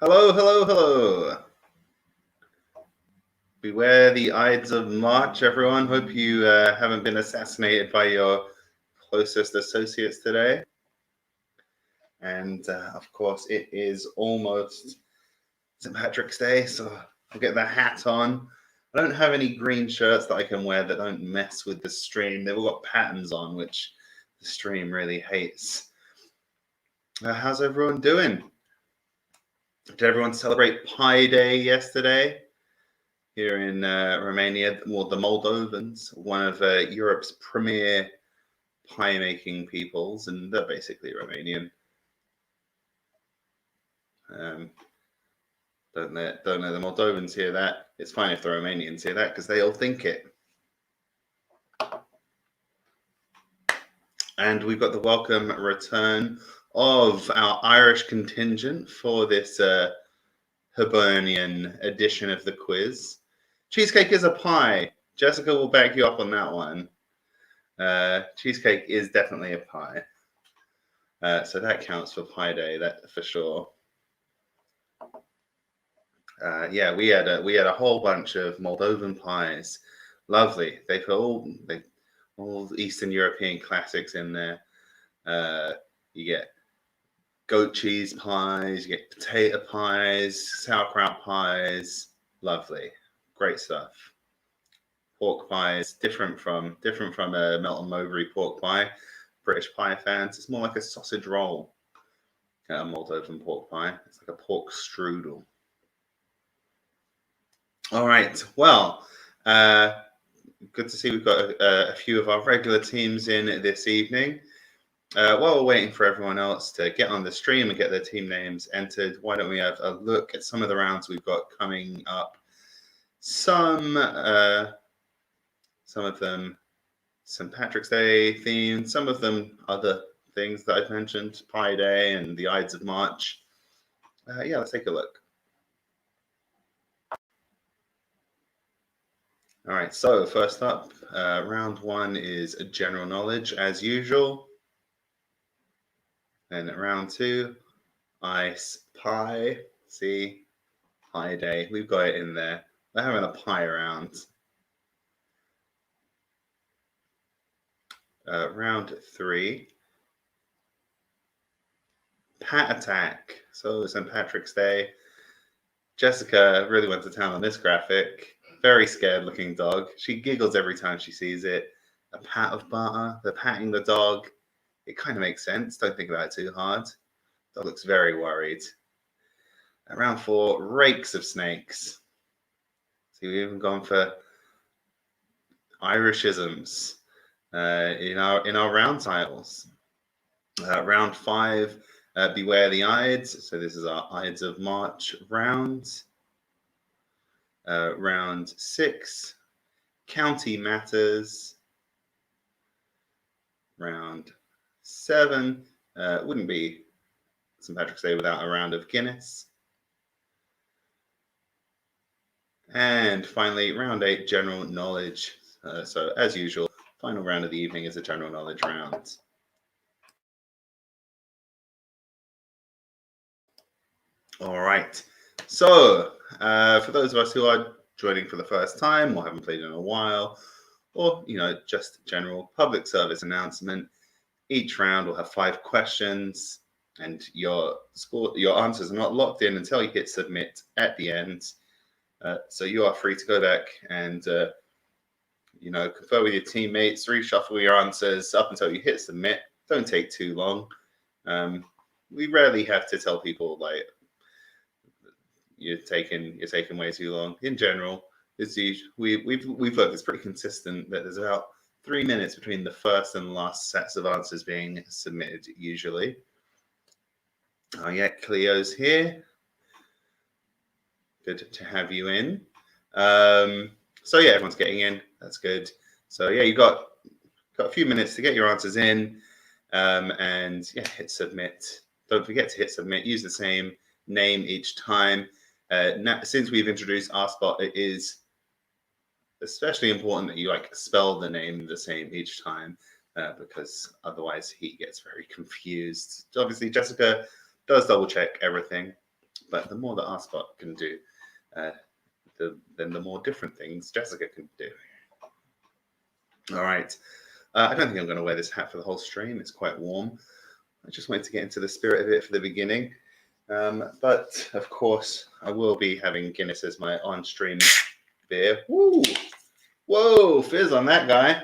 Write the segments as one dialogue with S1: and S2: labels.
S1: Hello, hello, hello. Beware the Ides of March, everyone. Hope you haven't been assassinated by your closest associates today. And of course, it is almost St. Patrick's Day, so I'll get the hat on. I don't have any green shirts that I can wear that don't mess with the stream. They've all got patterns on, which the stream really hates. How's everyone doing? Did everyone celebrate Pi Day yesterday? Here in Romania, well, the Moldovans, one of Europe's premier pie-making peoples, and they're basically Romanian. Don't let the Moldovans hear that. It's fine if the Romanians hear that because they all think it. And we've got the welcome return of our Irish contingent for this Hibernian edition of the quiz. Cheesecake is a pie. Jessica will back you up on that one. Cheesecake is definitely a pie. So that counts for Pie Day, that for sure. Yeah, we had a whole bunch of Moldovan pies. Lovely. They put all Eastern European classics in there. You get goat cheese pies, you get potato pies, sauerkraut pies. Lovely. Great stuff. Pork pies, different from a Melton Mowbray pork pie. British pie fans, it's more like a sausage roll. A Moldovan pork pie. It's like a pork strudel. All right. Well, good to see we've got a few of our regular teams in this evening. While we're waiting for everyone else to get on the stream and get their team names entered, why don't we have a look at some of the rounds we've got coming up? Some of them St. Patrick's Day themed, some of them other things that I've mentioned, Pi Day and the Ides of March. Yeah, let's take a look. All right, so first up, round one is general knowledge as usual. Then round two, ice pie. See, Pie Day, we've got it in there. We're having a pie round. Round three, Pat Attack. So St. Patrick's Day. Jessica really went to town on this graphic. Very scared looking dog. She giggles every time she sees it. A pat of butter. They're patting the dog. It kind of makes sense. Don't think about it too hard. Dog looks very worried. Round four, rakes of snakes. See, we've even gone for Irishisms in our round titles. Round five, beware the Ides. So this is our Ides of March round. Round six, county matters. Round seven, wouldn't be St. Patrick's Day without a round of Guinness. And finally, round eight, general knowledge. So as usual, final round of the evening is a general knowledge round. All right. So for those of us who are joining for the first time or haven't played in a while, or just general public service announcement, each round will have 5 questions, and your answers are not locked in until you hit submit at the end. So you are free to go back and confer with your teammates, reshuffle your answers up until you hit submit. Don't take too long. We rarely have to tell people like you're taking way too long. In general, it's we've looked, it's pretty consistent that there's about 3 minutes between the first and last sets of answers being submitted usually. Oh yeah, Cleo's here. Good to have you in. So yeah, everyone's getting in. That's good. So yeah, you got a few minutes to get your answers in, and yeah, hit submit. Don't forget to hit submit. Use the same name each time. Now, since we've introduced RSpot, it is especially important that you spell the name the same each time, because otherwise he gets very confused. Obviously, Jessica does double check everything. but the more that our spot can do, then the more different things Jessica can do. All right. I don't think I'm going to wear this hat for the whole stream. It's quite warm. I just wanted to get into the spirit of it for the beginning. But of course, I will be having Guinness as my on-stream beer. Woo! Whoa, fizz on that guy.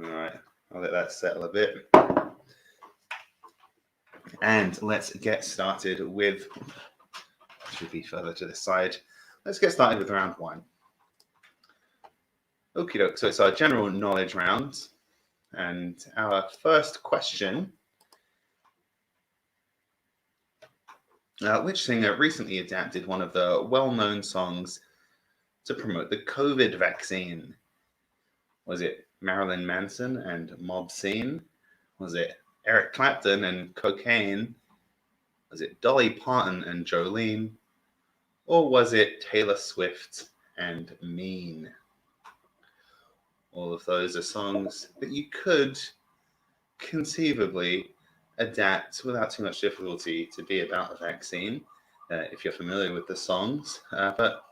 S1: All right, I'll let that settle a bit. And let's get started with, should be further to the side. Let's get started with round one. Okie doke, so it's our general knowledge round. And our first question, which singer recently adapted one of the well-known songs to promote the COVID vaccine? Was it Marilyn Manson and Mobscene? Was it Eric Clapton and Cocaine? Was it Dolly Parton-Jolene? Or was it Taylor Swift and Mean? All of those are songs that you could conceivably adapt without too much difficulty to be about a vaccine, if you're familiar with the songs. But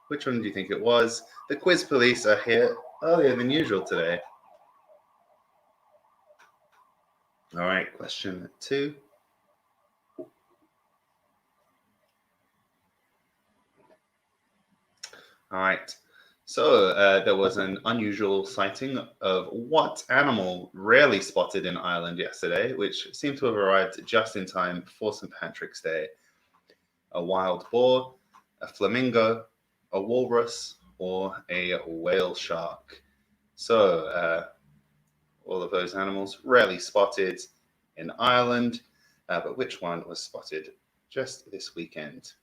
S1: which one do you think it was? The quiz police are here earlier than usual today. All right, question 2. All right. So there was an unusual sighting of what animal rarely spotted in Ireland yesterday, which seemed to have arrived just in time for St. Patrick's Day. A wild boar, a flamingo, a walrus, or a whale shark. So all of those animals rarely spotted in Ireland, but which one was spotted just this weekend?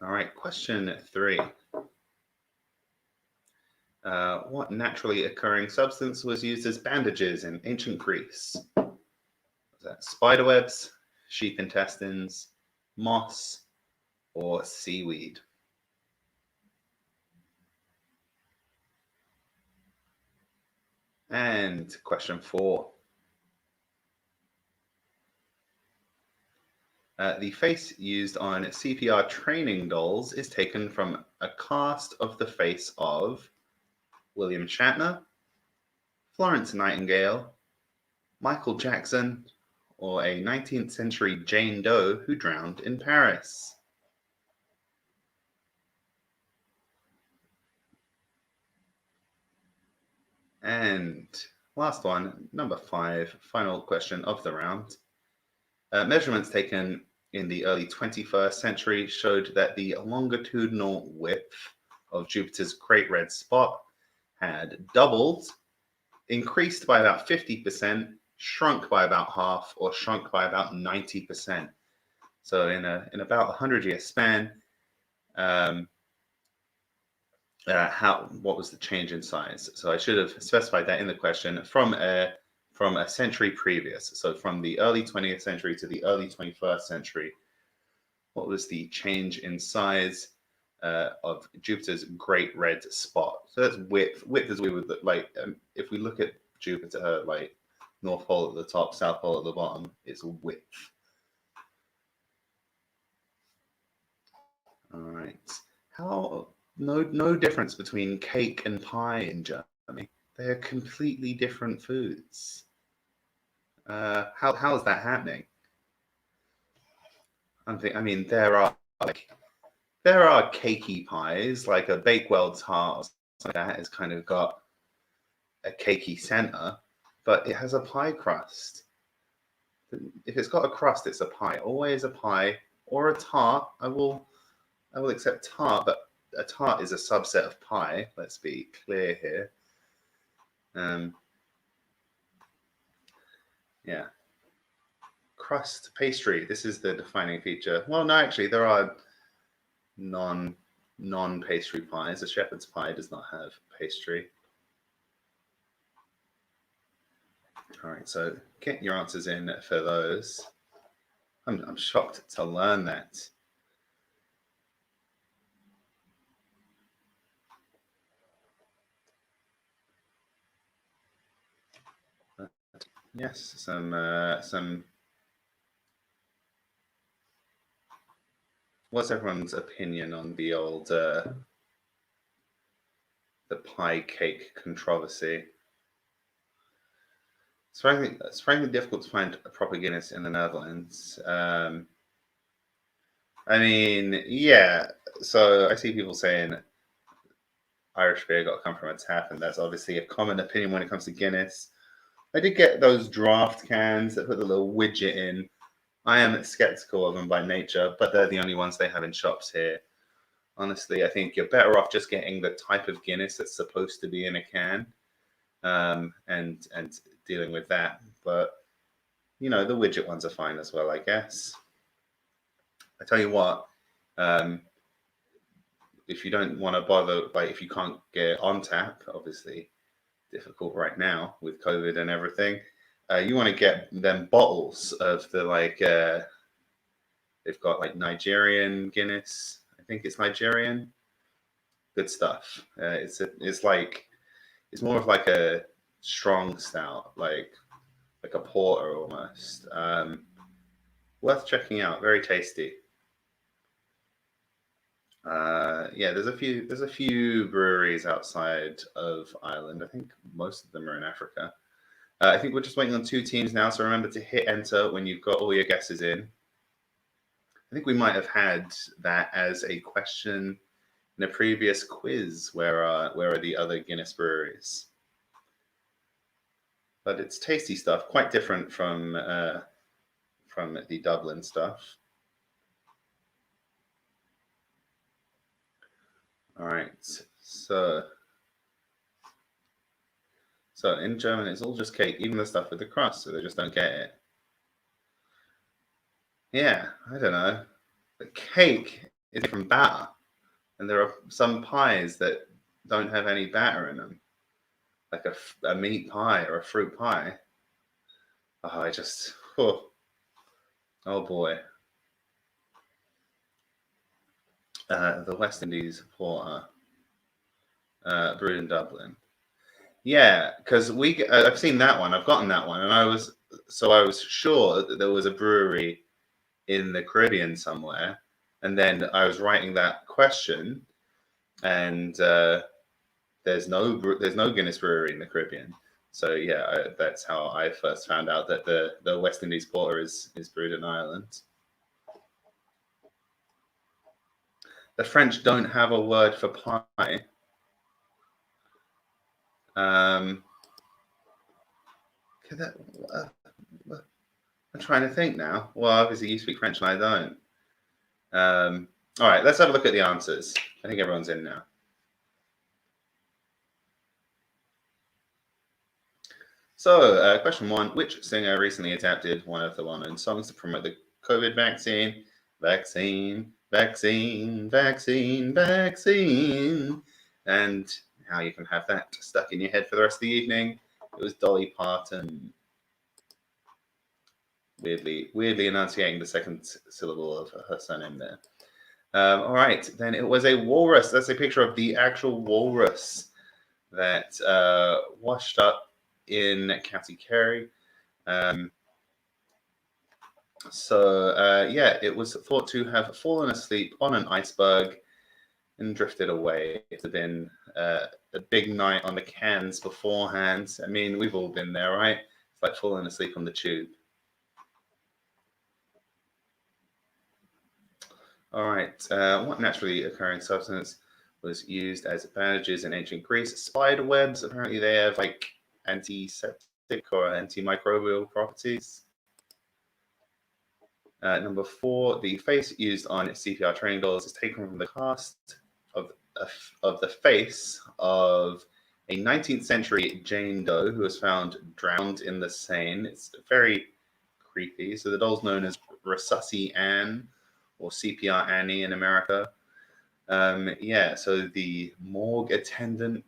S1: All right, question 3. What naturally occurring substance was used as bandages in ancient Greece? Was that spiderwebs, sheep intestines, moss, or seaweed? And question 4. The face used on CPR training dolls is taken from a cast of the face of William Shatner, Florence Nightingale, Michael Jackson, or a 19th century Jane Doe who drowned in Paris. And last one, number 5, final question of the round. Measurements taken in the early 21st century showed that the longitudinal width of Jupiter's Great Red Spot had doubled, increased by about 50%, shrunk by about half, or shrunk by about 90%. So in about a 100-year span, what was the change in size? So I should have specified that in the question from a century previous. So from the early 20th century to the early 21st century, what was the change in size of Jupiter's Great Red Spot? So that's width. Width is we would look like, if we look at Jupiter, like North Pole at the top, South Pole at the bottom, it's width. All right. No difference between cake and pie in Germany. They are completely different foods. How is that happening? I mean, there are cakey pies, like a Bakewell tart or something like that has kind of got a cakey center, but it has a pie crust. If it's got a crust, it's a pie. Always a pie or a tart. I will accept tart, but a tart is a subset of pie. Let's be clear here. Yeah. Crust pastry. This is the defining feature. Well, no, actually, there are non-pastry pies. A shepherd's pie does not have pastry. All right, so get your answers in for those. I'm shocked to learn that. Yes, some. What's everyone's opinion on the old the pie cake controversy? It's frankly difficult to find a proper Guinness in the Netherlands. I mean, yeah. So I see people saying Irish beer got to come from a tap, and that's obviously a common opinion when it comes to Guinness. I did get those draft cans that put the little widget in. I am skeptical of them by nature, but they're the only ones they have in shops here. Honestly, I think you're better off just getting the type of Guinness that's supposed to be in a can, and dealing with that. But you know, the widget ones are fine as well, I guess. I tell you what, um, if you don't want to bother, like if you can't get on tap, obviously difficult right now with COVID and everything. You want to get them bottles of the they've got like Nigerian Guinness. I think it's Nigerian. Good stuff. It's more of like a strong stout, like a porter almost. Worth checking out. Very tasty. Yeah, there's a few breweries outside of Ireland. I think most of them are in Africa. I think we're just waiting on 2 teams now, so remember to hit enter when you've got all your guesses in. I think we might have had that as a question in a previous quiz. Where are the other Guinness breweries? But it's tasty stuff, quite different from the Dublin stuff. All right, so in German, it's all just cake, even the stuff with the crust, so they just don't get it. Yeah, I don't know. The cake is from batter, and there are some pies that don't have any batter in them, like a meat pie or a fruit pie. Oh boy. The West Indies porter, brewed in Dublin. Yeah, because I've seen that one. I've gotten that one, and I was sure that there was a brewery in the Caribbean somewhere, and then I was writing that question, and there's no Guinness brewery in the Caribbean. So yeah, that's how I first found out that the West Indies porter is brewed in Ireland. The French don't have a word for pie. Um, I'm trying to think now. Well, obviously you speak French and I don't. All right, let's have a look at the answers. I think everyone's in now. So, question 1: which singer recently adapted one of the well-known songs to promote the COVID vaccine? Vaccine, vaccine, vaccine, vaccine. And how you can have that stuck in your head for the rest of the evening. It was Dolly Parton. Weirdly enunciating the second syllable of her surname there. All right, then it was a walrus. That's a picture of the actual walrus that washed up in County Kerry. Yeah, it was thought to have fallen asleep on an iceberg and drifted away. It had been a big night on the cans beforehand. I mean, we've all been there, right? It's like falling asleep on the tube. All right, what naturally occurring substance was used as bandages in ancient Greece? Spider webs. Apparently, they have like antiseptic or antimicrobial properties. Number 4, the face used on CPR training dolls is taken from the cast of the face of a 19th century Jane Doe who was found drowned in the Seine. It's very creepy. So the doll's known as Resusci Anne or CPR Annie in America. Yeah, so the morgue attendant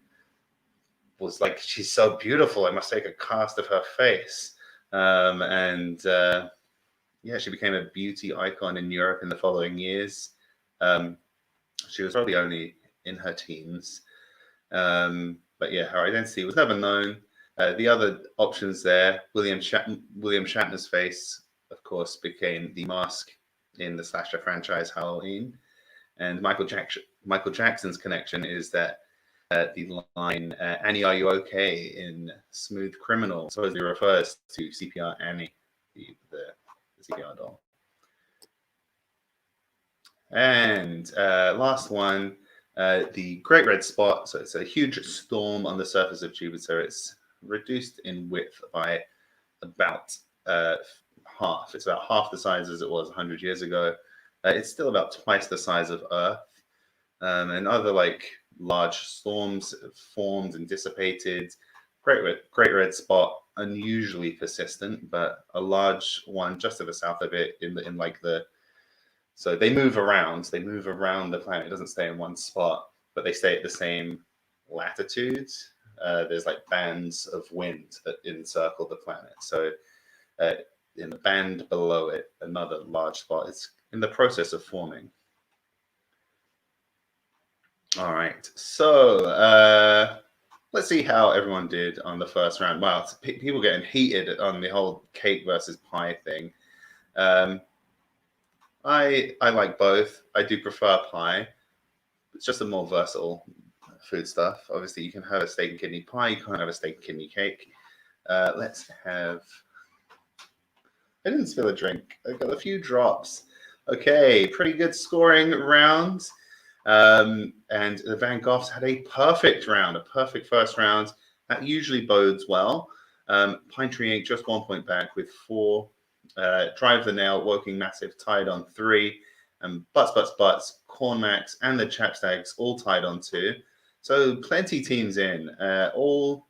S1: was like, she's so beautiful, I must take a cast of her face. Yeah, she became a beauty icon in Europe in the following years. She was probably only in her teens. But yeah, her identity was never known. The other options there, William Shatner's face, of course, became the mask in the slasher franchise Halloween. And Michael Jackson's connection is that the line "Annie, are you okay?" in Smooth Criminal supposedly refers to CPR Annie, the CPR doll. And last one, the Great Red Spot. So it's a huge storm on the surface of Jupiter. It's reduced in width by about half. It's about half the size as it was 100 years ago. It's still about twice the size of Earth. And other like large storms have formed and dissipated. Great Red Spot, unusually persistent, but a large one just to the south of it so they move around. They move around the planet. It doesn't stay in one spot, but they stay at the same latitude. There's like bands of wind that encircle the planet. So in the band below it, another large spot is in the process of forming. All right. So let's see how everyone did on the first round. Wow, people getting heated on the whole cake versus pie thing. I like both. I do prefer pie. It's just a more versatile food stuff. Obviously, you can have a steak and kidney pie. You can't have a steak and kidney cake. Let's have. I didn't spill a drink. I got a few drops. Okay, pretty good scoring round. And the Van Goghs had a perfect round, a perfect first round. That usually bodes well. Pine Tree Inc. just 1 point back with 4. Drive the Nail, Woking Massive tied on 3. And Butts, Corn Max, and the Chapstags all tied on 2. So plenty teams in. All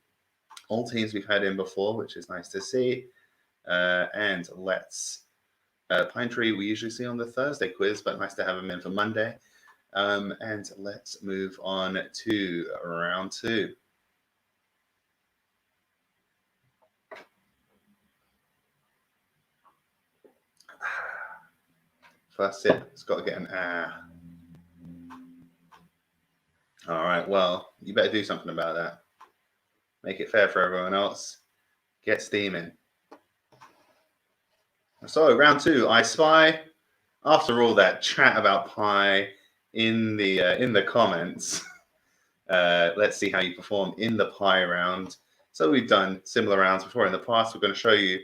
S1: teams we've had in before, which is nice to see. And let's Pine Tree we usually see on the Thursday quiz, but nice to have them in for Monday. And let's move on to round 2. First sip, it's got to get an ah. All right, well, you better do something about that. Make it fair for everyone else. Get steaming. So, round 2, I spy. After all that chat about pie in the comments, let's see how you perform in the pie round. So we've done similar rounds before in the past. We're going to show you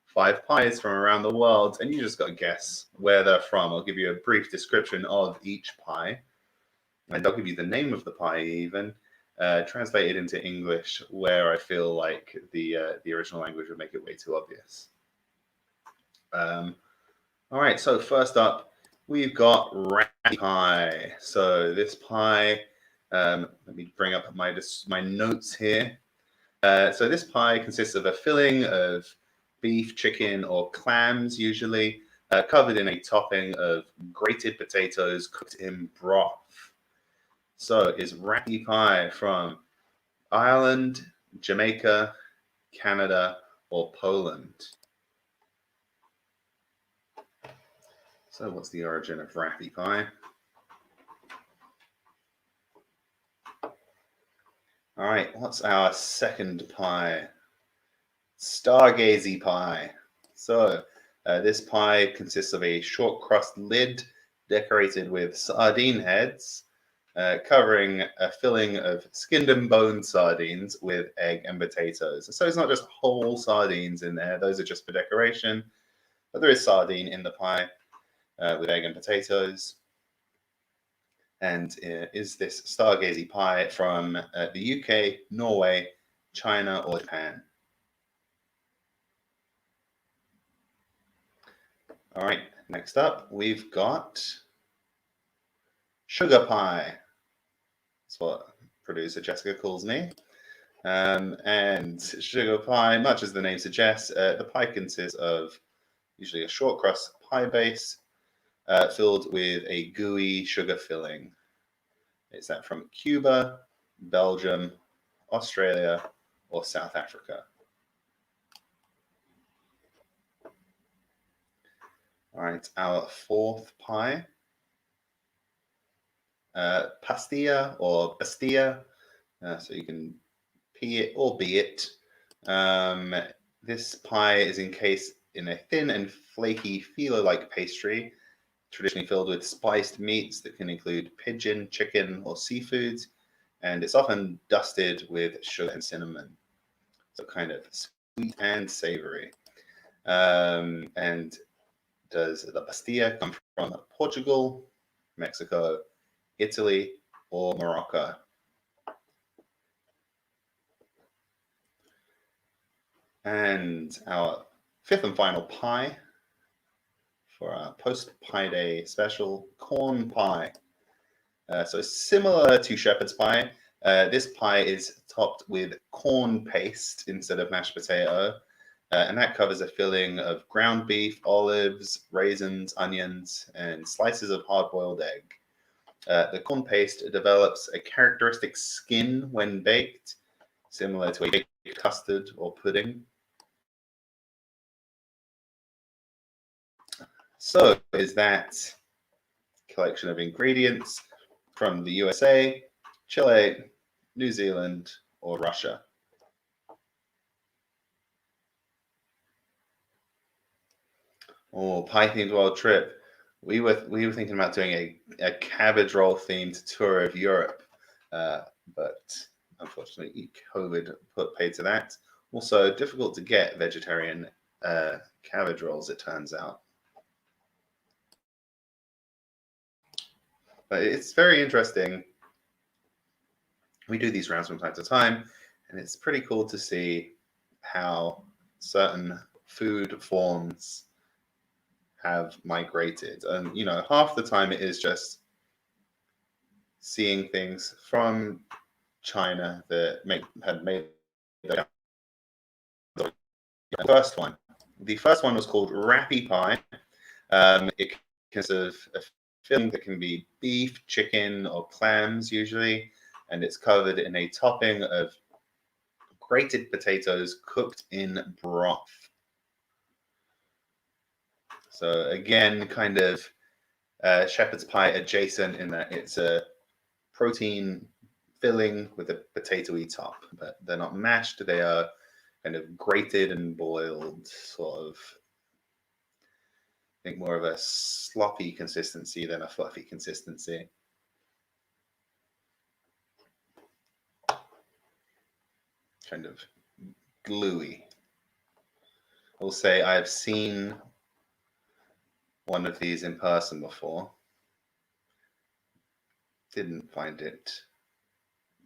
S1: 5 pies from around the world, and you just got to guess where they're from. I'll give you a brief description of each pie, and I'll give you the name of the pie even, translated into English where I feel like the original language would make it way too obvious. All right, so first up, we've got ratty pie. So this pie, let me bring up my notes here. So this pie consists of a filling of beef, chicken, or clams, usually, covered in a topping of grated potatoes cooked in broth. So is ratty pie from Ireland, Jamaica, Canada, or Poland? So what's the origin of ratty pie? All right, what's our second pie? Stargazy pie. So this pie consists of a short crust lid decorated with sardine heads, covering a filling of skinned and boned sardines with egg and potatoes. So it's not just whole sardines in there. Those are just for decoration. But there is sardine in the pie with egg and potatoes. And is this Stargazy pie from the UK, Norway, China, or Japan? All right, next up, we've got sugar pie. That's what producer Jessica calls me. And sugar pie, much as the name suggests, the pie consists of usually a short crust pie base filled with a gooey sugar filling. Is that from Cuba, Belgium, Australia, or South Africa? All right, our fourth pie. Pastilla or Bastilla. So you can P it or B it. This pie is encased in a thin and flaky phyllo-like pastry, traditionally filled with spiced meats that can include pigeon, chicken, or seafood, and it's often dusted with sugar and cinnamon. So kind of sweet and savory. And does the pastilla come from Portugal, Mexico, Italy, or Morocco? And our fifth and final pie for our post-pie day special, corn pie. So similar to shepherd's pie, this pie is topped with corn paste instead of mashed potato. And that covers a filling of ground beef, olives, raisins, onions, and slices of hard-boiled egg. The corn paste develops a characteristic skin when baked, similar to a baked custard or pudding. So is that collection of ingredients from the USA, Chile, New Zealand, or Russia? Oh, pie themed world trip. We were thinking about doing a cabbage roll themed tour of Europe, but unfortunately COVID put paid to that. Also, difficult to get vegetarian cabbage rolls, it turns out. But it's very interesting. We do these rounds from time to time, and it's pretty cool to see how certain food forms have migrated. And, you know, half the time it is just seeing things from China that had made the first one. The first one was called Rappy Pie. It consists of a filling that can be beef, chicken, or clams usually, and it's covered in a topping of grated potatoes cooked in broth. So again, kind of shepherd's pie adjacent in that it's a protein filling with a potatoey top, but they're not mashed. They are kind of grated and boiled, sort of. I think more of a sloppy consistency than a fluffy consistency. Kind of gluey. I'll say I've seen one of these in person before. Didn't find it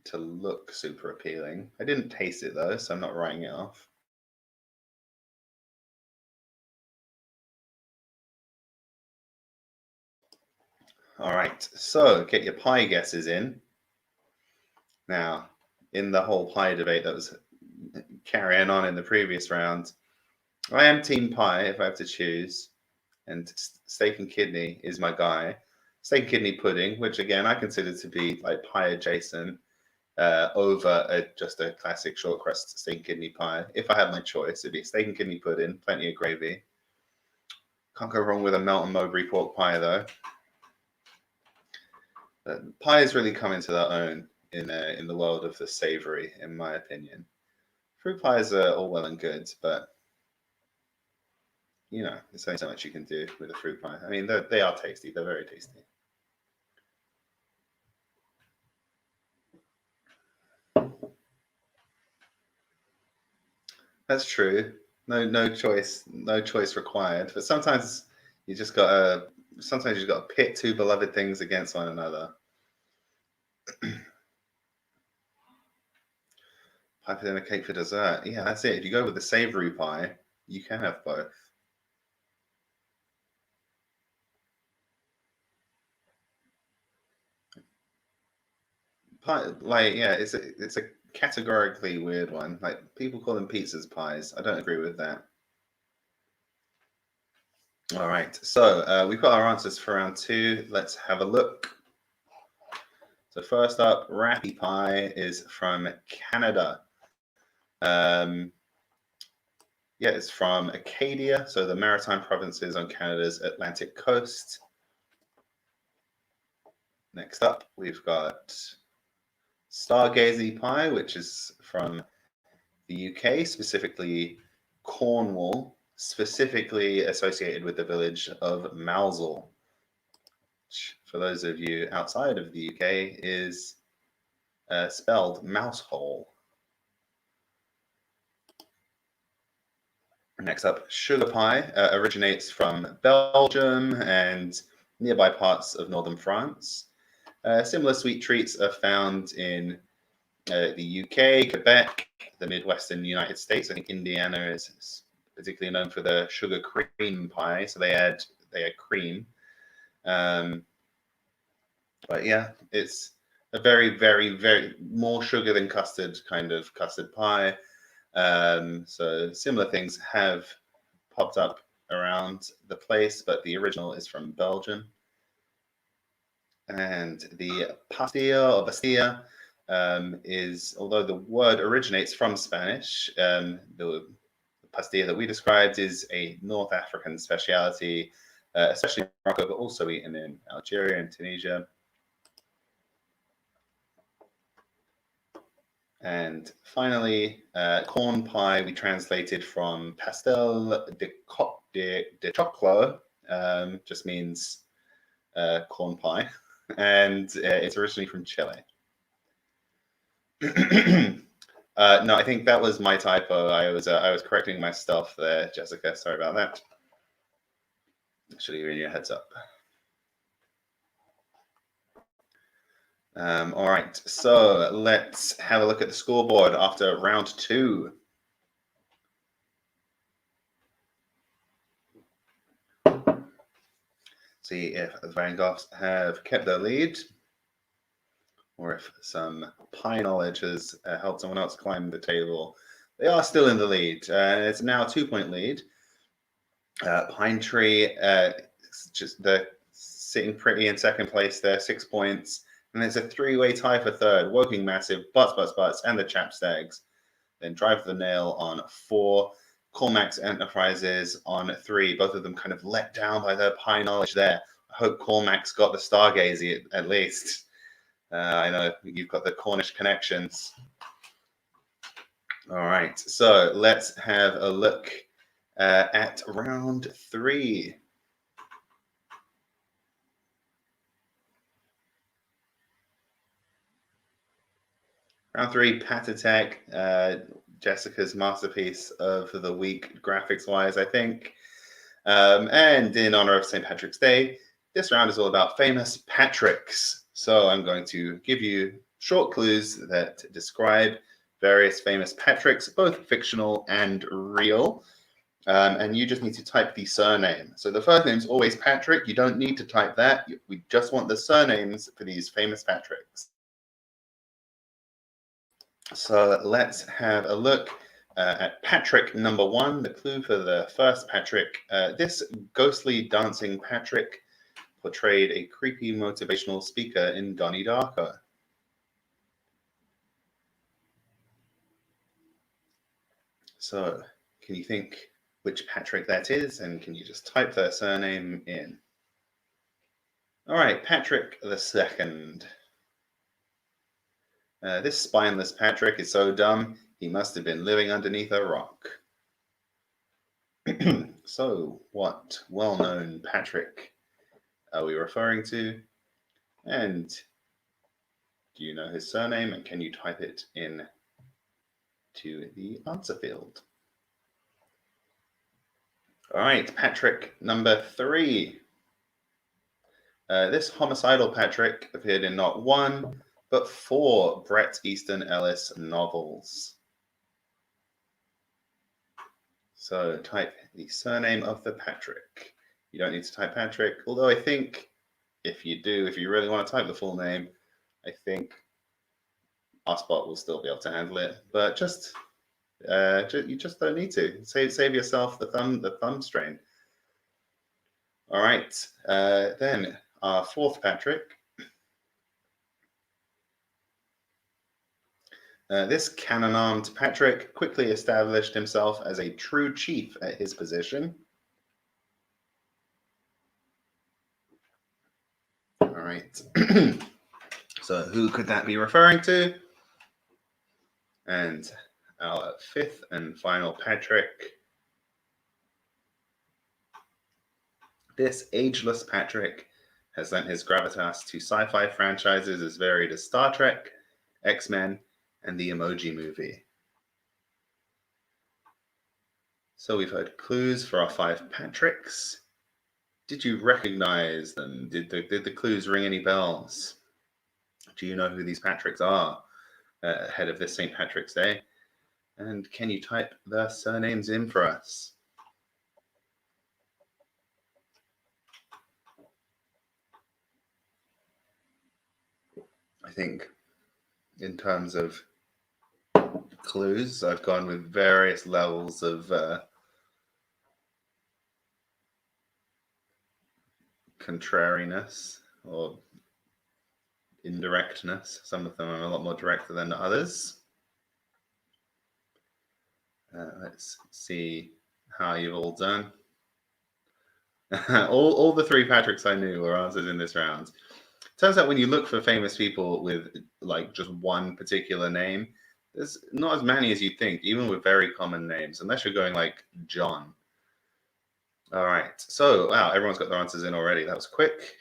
S1: to look super appealing. I didn't taste it though, so I'm not writing it off. All right, so get your pie guesses in. Now, in the whole pie debate that was carrying on in the previous round, I am team pie if I have to choose, and steak and kidney is my guy. Steak and kidney pudding, which again I consider to be like pie adjacent, over just a classic short crust steak and kidney pie. If I had my choice, it'd be steak and kidney pudding, plenty of gravy. Can't go wrong with a Melton Mowbray pork pie though. But pies really come into their own in the world of the savory, in my opinion. Fruit pies are all well and good, but you know, there's only so much you can do with a fruit pie. I mean, they are tasty. They're very tasty. That's true. No choice required. But sometimes you just gotta pit two beloved things against one another. Pie for dinner, cake for dessert. Yeah, that's it. If you go with the savory pie, you can have both. Pie, like, yeah, it's a categorically weird one. Like people call them pizzas pies. I don't agree with that. All right, so we've got our answers for round two. Let's have a look. So first up, Rappy Pie is from Canada. Yeah, it's from Acadia, so the maritime provinces on Canada's Atlantic coast. Next up, we've got Stargazy Pie, which is from the UK, specifically Cornwall, specifically associated with the village of Mousehole, which, for those of you outside of the UK, is spelled mousehole. Next up, sugar pie originates from Belgium and nearby parts of northern France. Similar sweet treats are found in the UK, Quebec, the Midwestern United States. I think Indiana is particularly known for the sugar cream pie, so they add cream. But yeah, it's a very, very, very more sugar than custard kind of custard pie. So similar things have popped up around the place, but the original is from Belgium. And the pastilla or bastilla is, although the word originates from Spanish, the pastilla that we described is a North African speciality, especially in Morocco, but also eaten in Algeria and Tunisia. And finally, corn pie we translated from pastel de choclo, just means corn pie, and it's originally from Chile. No, I think that was my typo. I was correcting myself there, Jessica. Sorry about that. Should have given you a heads up. All right, so let's have a look at the scoreboard after round 2. See if the Van Goghs have kept their lead, or if some pie knowledge has helped someone else climb the table. They are still in the lead. It's now a 2-point lead. Pine Tree, just they're sitting pretty in second place there, 6 points. And there's a 3-way tie for third. Woking Massive, Butts, and the Chapstags. Then Drive the Nail on 4. Cormac's Enterprises on 3. Both of them kind of let down by their pie knowledge there. I hope Cormac's got the Stargazy at least. I know you've got the Cornish connections. All right, so let's have a look at round 3. Round 3, Pat Attack, Jessica's masterpiece of the week, graphics-wise, I think. And in honor of St. Patrick's Day, this round is all about famous Patricks. So I'm going to give you short clues that describe various famous Patricks, both fictional and real. And you just need to type the surname. So the first name is always Patrick. You don't need to type that. We just want the surnames for these famous Patricks. So let's have a look at Patrick number 1. The clue for the first Patrick. This ghostly dancing Patrick portrayed a creepy motivational speaker in Donnie Darko. So can you think which Patrick that is? And can you just type their surname in? All right, Patrick the Second. This spineless Patrick is so dumb, he must have been living underneath a rock. So, what well-known Patrick are we referring to? And do you know his surname? And can you type it in to the answer field? All right, Patrick number 3. This homicidal Patrick appeared in not 1, but 4 Bret Easton Ellis novels. So type the surname of the Patrick. You don't need to type Patrick, although I think if you really want to type the full name, I think our spot will still be able to handle it. But you just don't need to. Save yourself the thumb strain. All right, then our 4th Patrick. This cannon-armed Patrick quickly established himself as a true chief at his position. All right. So who could that be referring to? And our fifth and final Patrick. This ageless Patrick has lent his gravitas to sci-fi franchises as varied as Star Trek, X-Men, and the Emoji Movie. So we've heard clues for our 5 Patricks. Did you recognize them? Did the clues ring any bells? Do you know who these Patricks are ahead of this St. Patrick's Day? And can you type their surnames in for us? I think in terms of clues, I've gone with various levels of contrariness or indirectness. Some of them are a lot more direct than others. Let's see how you've all done. all the 3 Patricks I knew were answered in this round. Turns out when you look for famous people with like just one particular name, there's not as many as you think, even with very common names, unless you're going like John. All right. So, wow, everyone's got their answers in already. That was quick.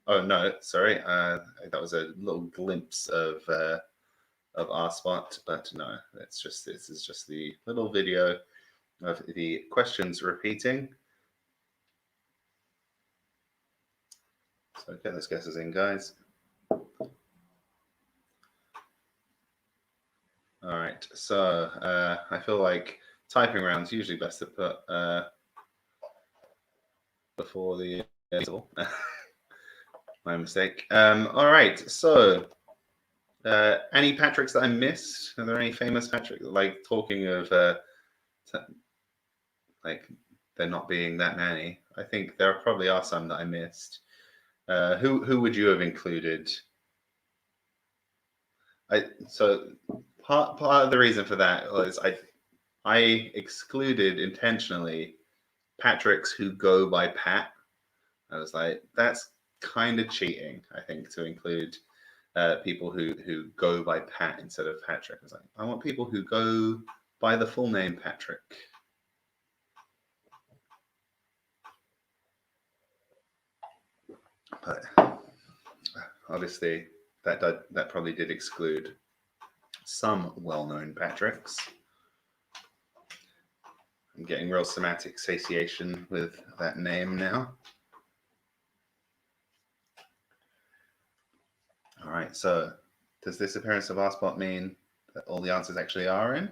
S1: Oh, no, sorry. That was a little glimpse of our spot, but no, this is just the little video of the questions repeating. So get those guesses in, guys. All right, so I feel like typing round's usually best to put before the my mistake. All right, so any Patricks that I missed? Are there any famous Patrick? Like talking of like there not being that many, I think there probably are some that I missed. Who would you have included? So part of the reason for that was I excluded intentionally Patricks who go by Pat. I was like, that's kind of cheating, I think, to include people who go by Pat instead of Patrick. I was like, I want people who go by the full name Patrick. But obviously, that probably did exclude some well-known Patricks. I'm getting real somatic satiation with that name now. All right, so does this appearance of our spot mean that all the answers actually are in?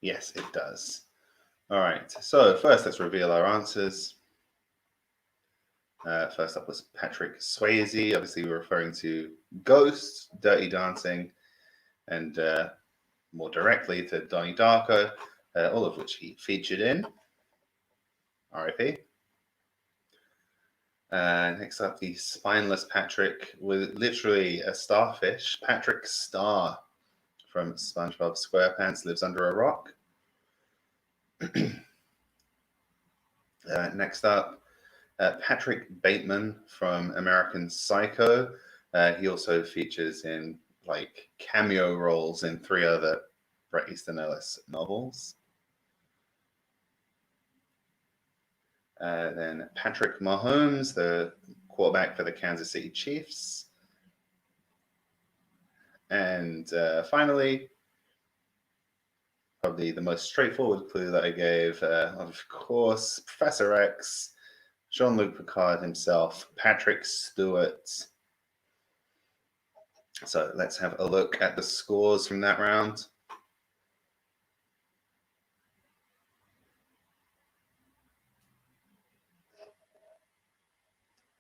S1: Yes, it does. All right, so first let's reveal our answers. First up was Patrick Swayze. Obviously, we're referring to Ghost, Dirty Dancing, and more directly to Donnie Darko, all of which he featured in. R.I.P. Next up, the spineless Patrick with literally a starfish. Patrick Star from SpongeBob SquarePants lives under a rock. Next up, Patrick Bateman from American Psycho. He also features in like cameo roles in 3 other Bret Easton Ellis novels. Then Patrick Mahomes, the quarterback for the Kansas City Chiefs. And finally, probably the most straightforward clue that I gave, of course, Professor X, Jean-Luc Picard himself, Patrick Stewart. So let's have a look at the scores from that round.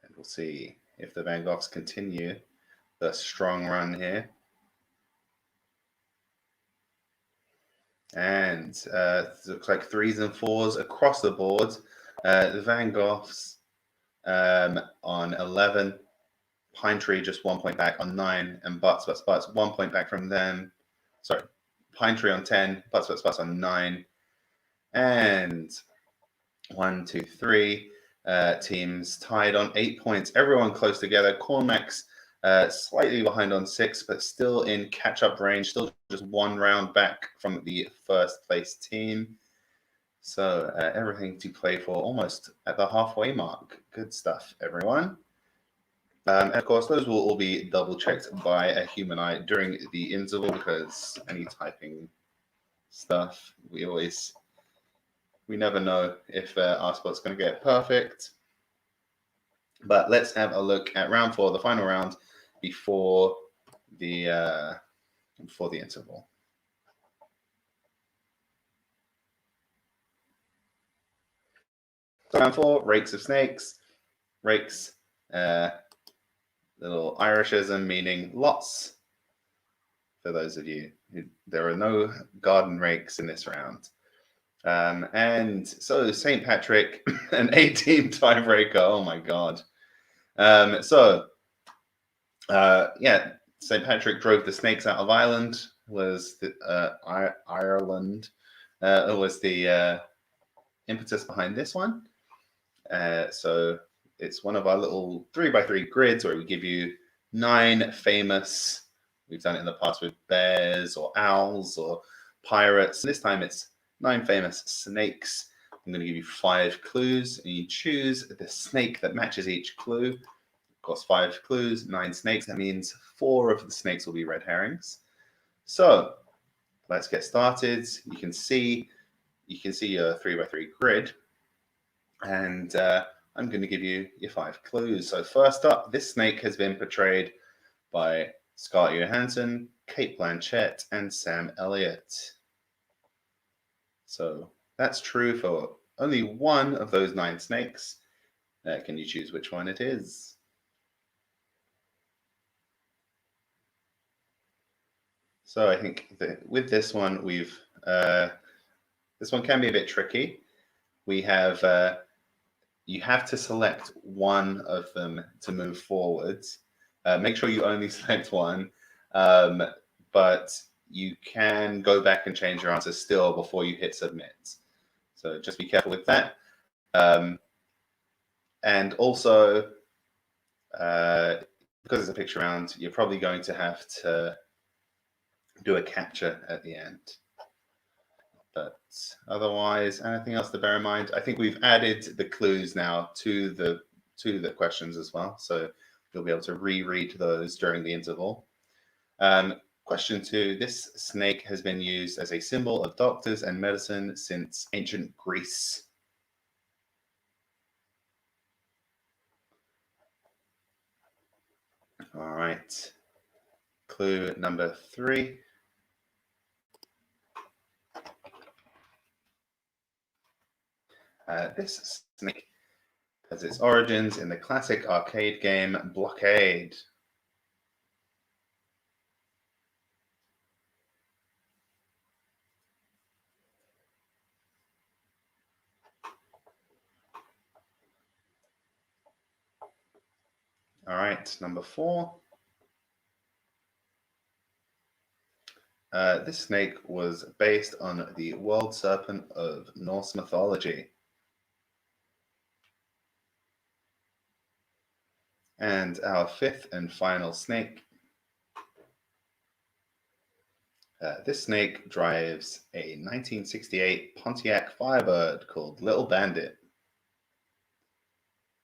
S1: And we'll see if the Van Goghs continue the strong run here. And it looks like 3s and 4s across the board. The Van Goghs on 11, Pine Tree just 1 point back on 9, and Butts 1 point back from them. Sorry, Pine Tree on 10, Butts on 9, and 1, 2, 3 teams tied on 8 points. Everyone close together. Cormax Slightly behind on 6, but still in catch-up range, still just 1 round back from the first place team. So everything to play for, almost at the halfway mark. Good stuff, everyone. And of course, those will all be double-checked by a human eye during the interval, because any typing stuff, we never know if our spot's going to get perfect. But let's have a look at round 4, the final round, before the interval. So round 4, rakes of snakes. Rakes, little Irishism meaning lots. For those of you there are no garden rakes in this round. And so St. Patrick, an 18 tiebreaker. Oh my God. Yeah, St. Patrick drove the snakes out of Ireland. Was Ireland was the impetus behind this one. So it's one of our little 3x3 grids where we give you 9 famous. We've done it in the past with bears or owls or pirates. This time it's 9 famous snakes. I'm going to give you 5 clues, and you choose the snake that matches each clue. Of course, 5 clues, 9 snakes. That means 4 of the snakes will be red herrings. So let's get started. You can see your 3x3 grid, and I'm going to give you your 5 clues. So first up, this snake has been portrayed by Scarlett Johansson, Cate Blanchett, and Sam Elliott. So that's true for only one of those 9 snakes. Can you choose which one it is? So I think that with this one, this one can be a bit tricky. We have you have to select one of them to move forwards. Make sure you only select one, but you can go back and change your answer still before you hit submit. So just be careful with that. And also, because it's a picture round, you're probably going to have to do a capture at the end. But otherwise, anything else to bear in mind? I think we've added the clues now to the questions as well, so you'll be able to reread those during the interval. Question 2: this snake has been used as a symbol of doctors and medicine since ancient Greece. All right. Clue number 3. This snake has its origins in the classic arcade game Blockade. All right, number 4. This snake was based on the world serpent of Norse mythology. And our 5th and final snake. This snake drives a 1968 Pontiac Firebird called Little Bandit.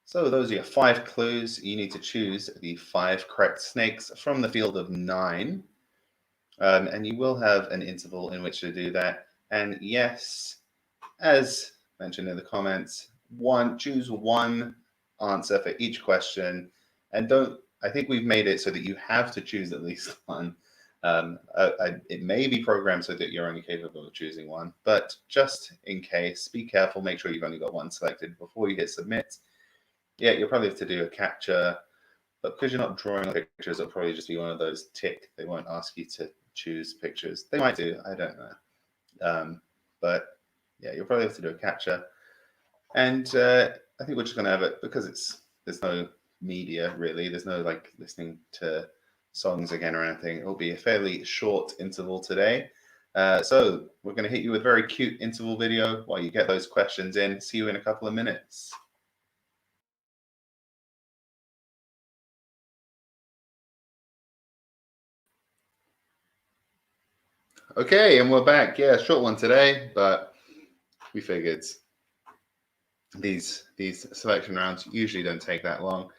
S1: So those are your 5 clues. You need to choose the 5 correct snakes from the field of 9. And you will have an interval in which to do that. And yes, as mentioned in the comments, choose one answer for each question. And I think we've made it so that you have to choose at least one. It may be programmed so that you're only capable of choosing one, but just in case, be careful, make sure you've only got one selected before you hit submit. Yeah, you'll probably have to do a capture, but because you're not drawing pictures, it'll probably just be one of those tick. They won't ask you to choose pictures. They might do, I don't know. But yeah, you'll probably have to do a capture. And I think we're just going to have it, because there's no media really. There's no like listening to songs again or anything. It'll be a fairly short interval today. So we're going to hit you with a very cute interval video while you get those questions in. See you in a couple of minutes. Okay, and we're back. Yeah, short one today, but we figured these selection rounds usually don't take that long.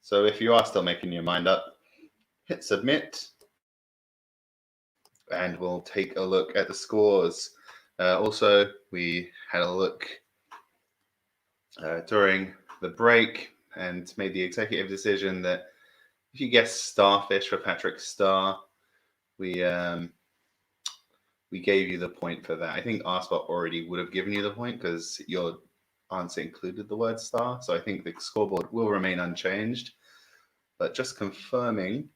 S1: So if you are still making your mind up, hit submit, and we'll take a look at the scores. Also, we had a look during the break and made the executive decision that if you guess starfish for Patrick Starr, we gave you the point for that. I think RSpot already would have given you the point because your answer included the word star. So I think the scoreboard will remain unchanged. But just confirming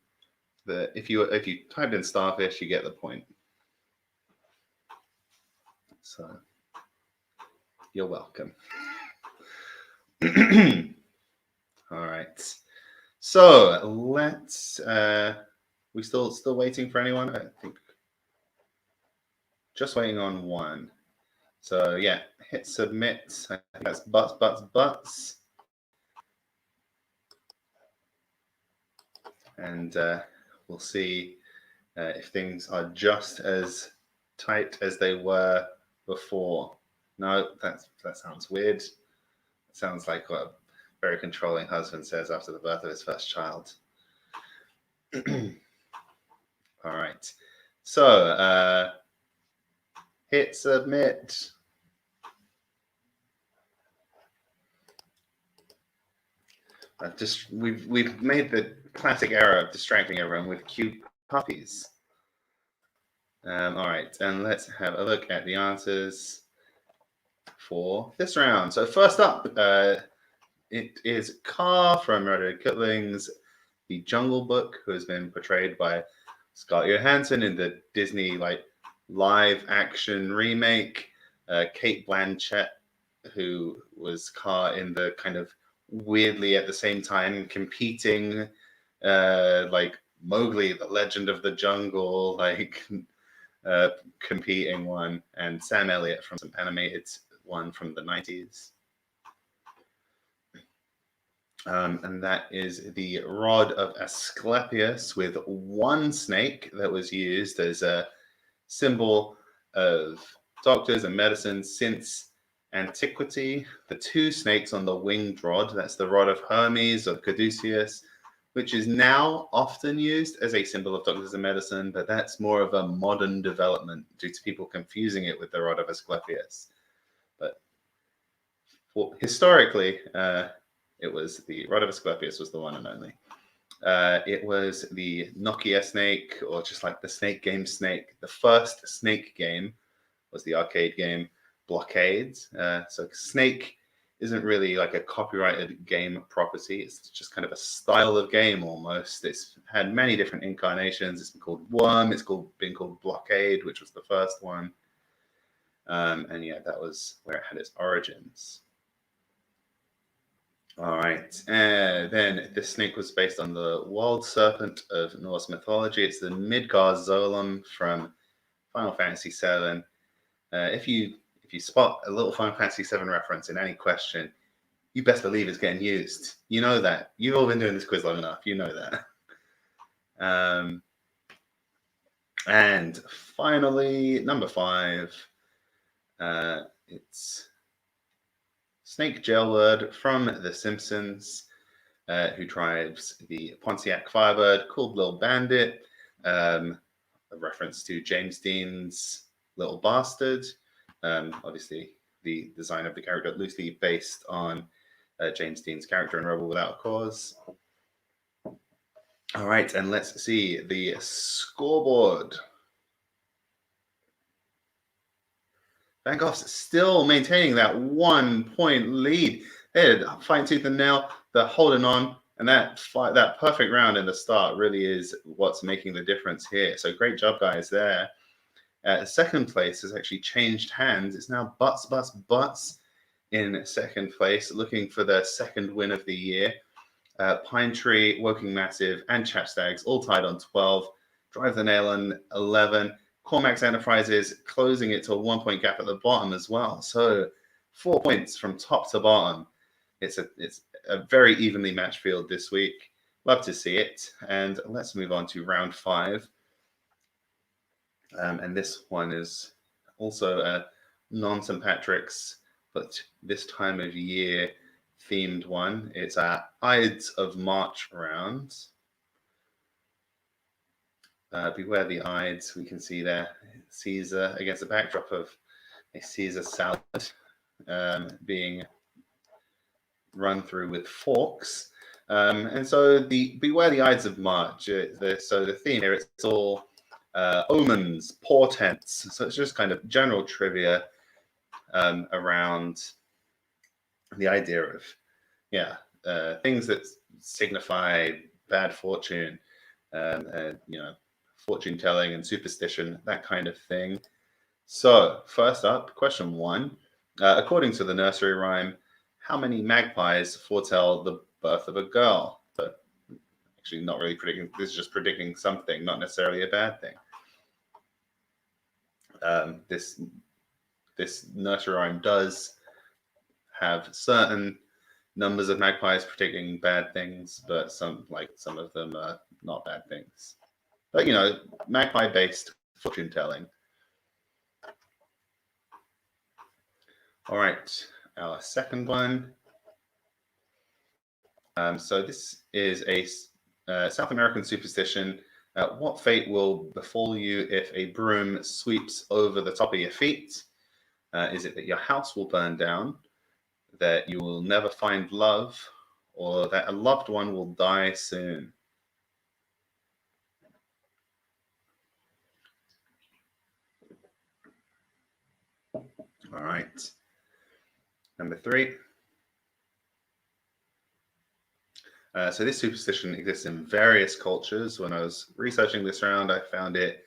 S1: that if you typed in starfish, you get the point. So you're welcome. All right. So let's. We still waiting for anyone? I think just waiting on one. So yeah, hit submit. I think that's butts. And we'll see if things are just as tight as they were before. No, that sounds weird. It sounds like what a very controlling husband says after the birth of his first child. All right. So hit submit. We've made the classic error of distracting everyone with cute puppies. All right, and let's have a look at the answers for this round. So first up, it is Car from Rudyard Kipling's The Jungle Book, who has been portrayed by Scarlett Johansson in the Disney live action remake. Kate Blanchett, who was Car in the kind of weirdly at the same time competing Mowgli, the Legend of the Jungle, competing one, and Sam Elliott from some animated one from the 90s. And that is the rod of Asclepius with one snake that was used as a symbol of doctors and medicine since antiquity. The two snakes on the winged rod, that's the rod of Hermes or Caduceus, which is now often used as a symbol of doctors and medicine, but that's more of a modern development due to people confusing it with the rod of Asclepius. But historically, it was the rod of Asclepius was the one and only. It was the Nokia snake, or just like the snake game snake. The first snake game was the arcade game Blockades. So Snake isn't really like a copyrighted game property. It's just kind of a style of game almost. It's had many different incarnations. It's been called Worm. It's been called Blockade, which was the first one. And yeah, that was where it had its origins. All right. Then this snake was based on the world serpent of Norse mythology. It's the Midgard Zolom from Final Fantasy VII. If you spot a little Final Fantasy VII reference in any question, you best believe it's getting used. You know that. You've all been doing this quiz long enough. You know that. And finally, number 5. It's Snake Jailbird from The Simpsons, who drives the Pontiac Firebird called Little Bandit, a reference to James Dean's Little Bastard. Obviously, the design of the character loosely based on James Dean's character in Rebel Without a Cause. All right, and let's see the scoreboard. Van Gogh's still maintaining that 1-point lead. They're fighting tooth and nail. They're holding on, and that perfect round in the start really is what's making the difference here. So great job, guys, there. Second place has actually changed hands. It's now Butts in second place, looking for their second win of the year. Pine Tree, Woking Massive, and Chapstags all tied on 12. Drive the Nail on 11. Cormax Enterprises closing it to a 1-point gap at the bottom as well. So 4 points from top to bottom. It's a very evenly matched field this week. Love to see it. And let's move on to round 5. And this one is also a non-St. Patrick's, but this time of year themed one. It's a Ides of March round. Beware the Ides. We can see there Caesar against the backdrop of a Caesar salad being run through with forks. And so the beware the Ides of March. So the theme here, it's all omens, portents. So it's just kind of general trivia around the idea of things that signify bad fortune, fortune telling and superstition, that kind of thing. So first up, question one. According to the nursery rhyme, how many magpies foretell the birth of a girl? But actually not really predicting, this is just predicting something, not necessarily a bad thing. This nursery rhyme does have certain numbers of magpies predicting bad things, but some of them are not bad things. But magpie-based fortune telling. All right, our second one. So this is a South American superstition. What fate will befall you if a broom sweeps over the top of your feet? Is it that your house will burn down, that you will never find love, or that a loved one will die soon? All right. Number three. So this superstition exists in various cultures. When I was researching this round, I found it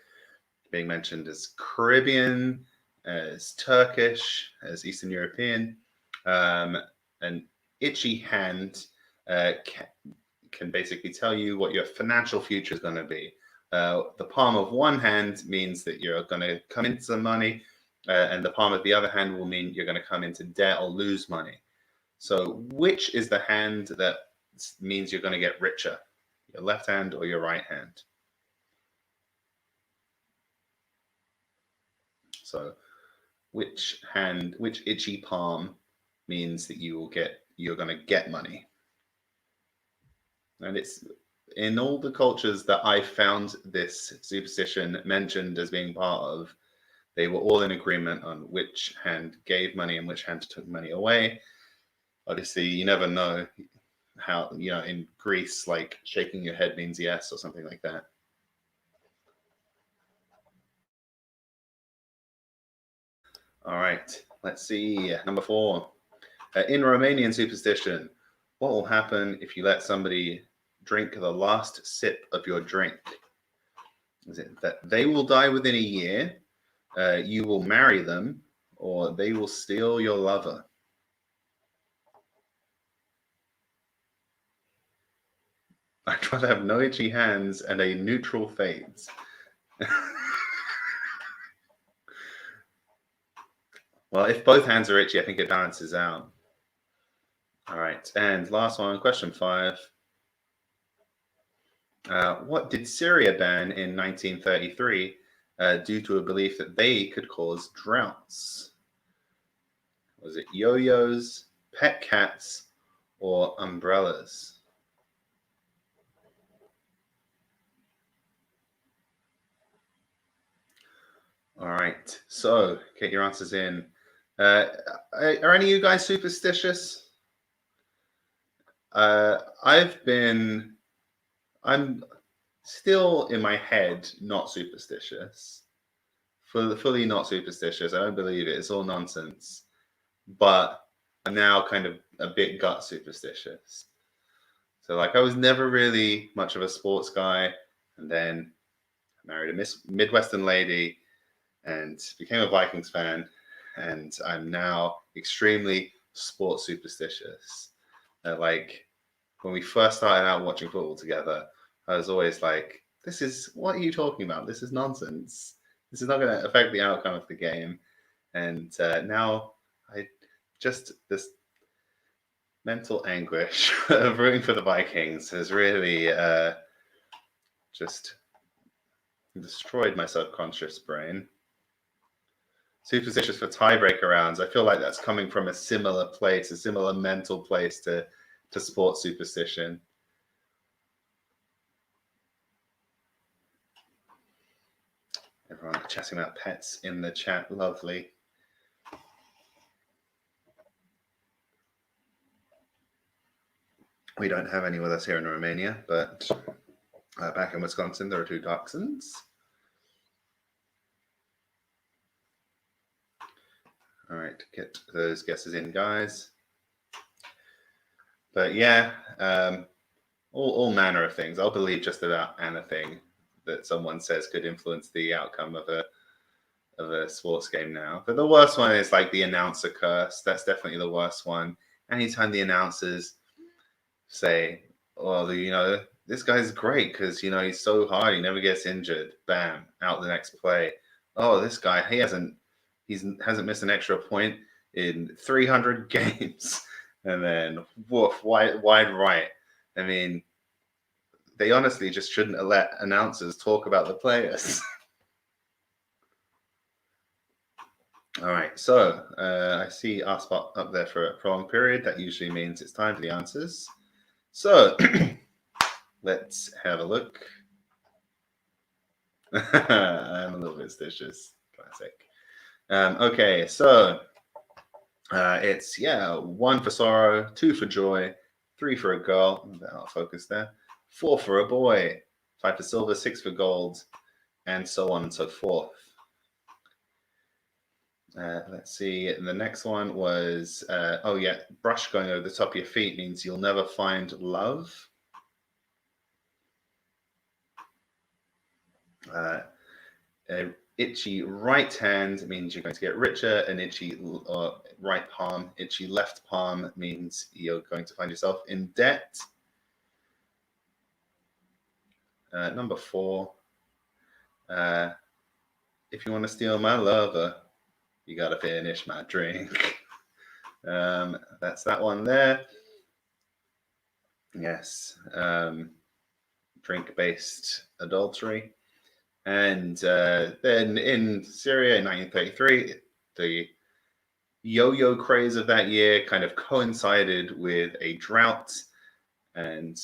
S1: being mentioned as Caribbean, as Turkish, as Eastern European. An itchy hand can basically tell you what your financial future is going to be. The palm of one hand means that you're going to come into some money, and the palm of the other hand will mean you're going to come into debt or lose money. So which is the hand that means you're going to get richer? Your left hand or your right hand? So which itchy palm means that you're going to get money? And it's in all the cultures that I found this superstition mentioned as being part of, they were all in agreement on which hand gave money and which hand took money away. Obviously, you never know how, in Greece, like shaking your head means yes or something like that. All right, let's see. Number 4. In Romanian superstition, what will happen if you let somebody drink the last sip of your drink? Is it that they will die within a year, you will marry them, or they will steal your lover? I'd rather have no itchy hands and a neutral fades. Well, if both hands are itchy, I think it balances out. All right, and last one, question 5. What did Syria ban in 1933 due to a belief that they could cause droughts? Was it yo-yos, pet cats, or umbrellas? All right, so get your answers in. Are any of you guys superstitious? I'm still in my head not superstitious. Fully not superstitious. I don't believe it. It's all nonsense. But I'm now kind of a bit gut superstitious. So I was never really much of a sports guy, and then I married a Midwestern lady and became a Vikings fan, and I'm now extremely sports superstitious. When we first started out watching football together, I was always like, what are you talking about? This is nonsense. This is not going to affect the outcome of the game. And now this mental anguish of rooting for the Vikings has really just Destroyed my subconscious brain. Superstitious for tiebreaker rounds. I feel like that's coming from a similar place, a similar mental place to sports superstition. Everyone chatting about pets in the chat. Lovely. We don't have any with us here in Romania, but back in Wisconsin, there are 2 dachshunds. All right, get those guesses in, guys. But yeah, all manner of things. I'll believe just about anything that someone says could influence the outcome of a sports game now. But the worst one is like the announcer curse. That's definitely the worst one. Anytime the announcers say, well, this guy's great because, he's so hard, he never gets injured. Bam, out the next play. Oh, this guy, he hasn't missed an extra point in 300 games. And then, woof, wide right. I mean, they honestly just shouldn't have let announcers talk about the players. All right, so I see our spot up there for a prolonged period. That usually means it's time for the answers. So let's have a look. I'm a little bit stitious. Classic. Okay, so it's 1 for sorrow, 2 for joy, 3 for a girl. I'll focus there. 4 for a boy, 5 for silver, 6 for gold, and so on and so forth. Let's see. The next one was, brush going over the top of your feet means you'll never find love. An itchy right hand means you're going to get richer. An itchy right palm, itchy left palm means you're going to find yourself in debt. Number 4, if you want to steal my lover, you got to finish my drink. That's that one there. Yes. Drink-based adultery. And then in Syria in 1933, the yo-yo craze of that year kind of coincided with a drought. And,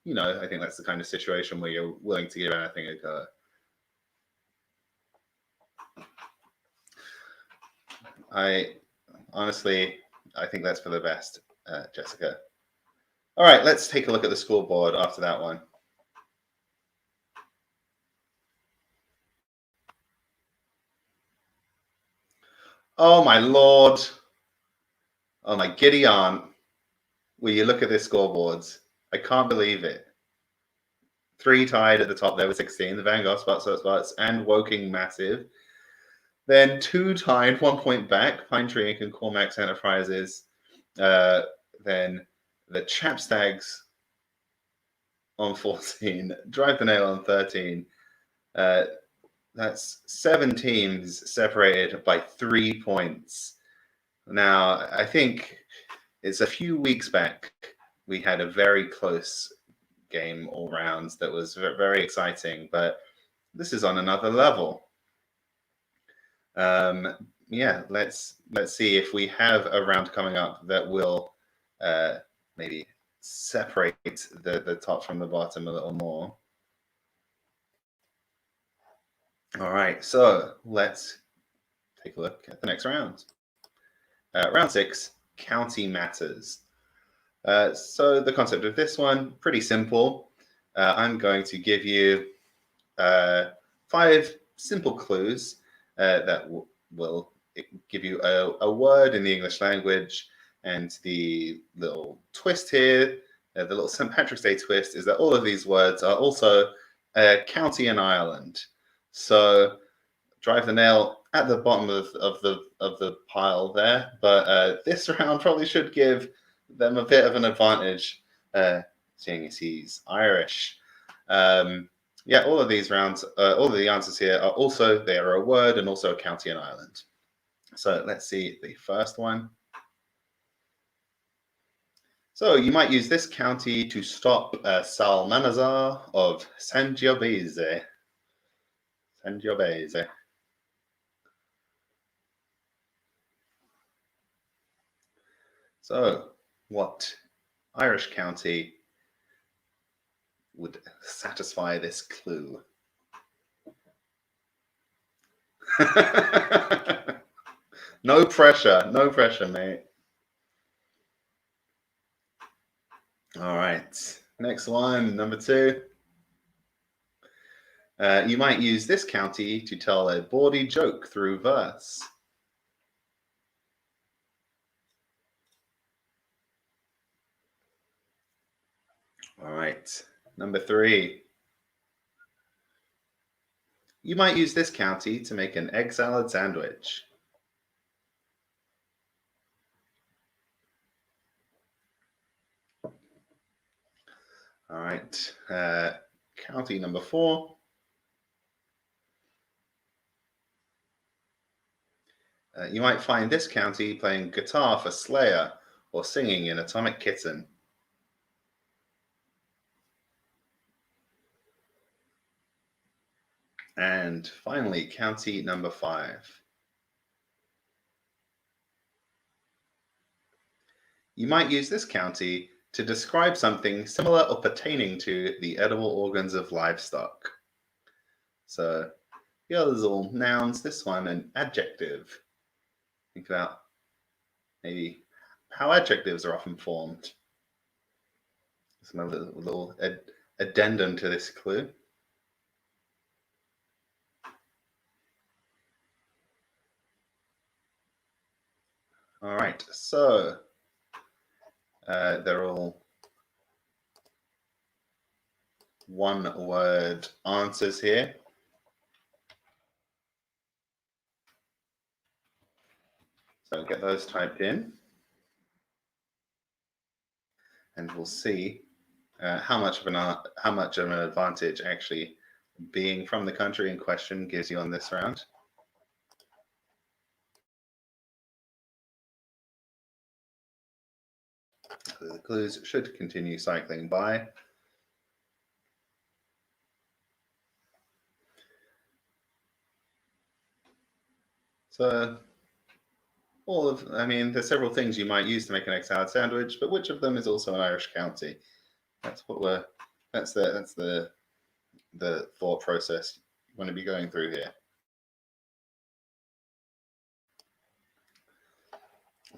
S1: I think that's the kind of situation where you're willing to give anything a go. I think that's for the best, Jessica. All right, let's take a look at the scoreboard after that one. Oh, my Lord. Oh, my giddy aunt. Will you look at this scoreboards? I can't believe it. 3 tied at the top there with 16, the Vanguard, Spots, and Woking Massive. Then 2 tied, 1 point back, Pine Tree Inc. and Cormax Enterprises. Then the Chapstags on 14, Drive the Nail on 13. That's 7 teams separated by 3 points. Now, I think it's a few weeks back we had a very close game all rounds that was very exciting, but this is on another level. Let's see if we have a round coming up that will maybe separate the top from the bottom a little more. All right, so let's take a look at the next round. Round 6, County Matters. So the concept of this one, pretty simple. I'm going to give you 5 simple clues that will give you a word in the English language. And the little twist here, the little St. Patrick's Day twist, is that all of these words are also a county in Ireland. So Drive the Nail at the bottom of the pile there, but this round probably should give them a bit of an advantage, seeing as he's Irish. All of these rounds, all of the answers here are they are a word and also a county in Ireland. So let's see the first one. So you might use this county to stop Salmanazar of Sangiovese. Sangiovese. So, what Irish county would satisfy this clue? No pressure, mate. All right, next one, number 2. You might use this county to tell a bawdy joke through verse. All right, number 3. You might use this county to make an egg salad sandwich. All right, county number 4. You might find this county playing guitar for Slayer or singing in Atomic Kitten. And finally, county number 5. You might use this county to describe something similar or pertaining to the edible organs of livestock. So the others all nouns, this one an adjective. Think about maybe how adjectives are often formed. Some other little addendum to this clue. All right, so they're all one-word answers here. So get those typed in, and we'll see how much of an advantage actually being from the country in question gives you on this round. The clues should continue cycling by. So there's several things you might use to make an egg salad sandwich, but which of them is also an Irish county? That's the thought process you want to be going through here.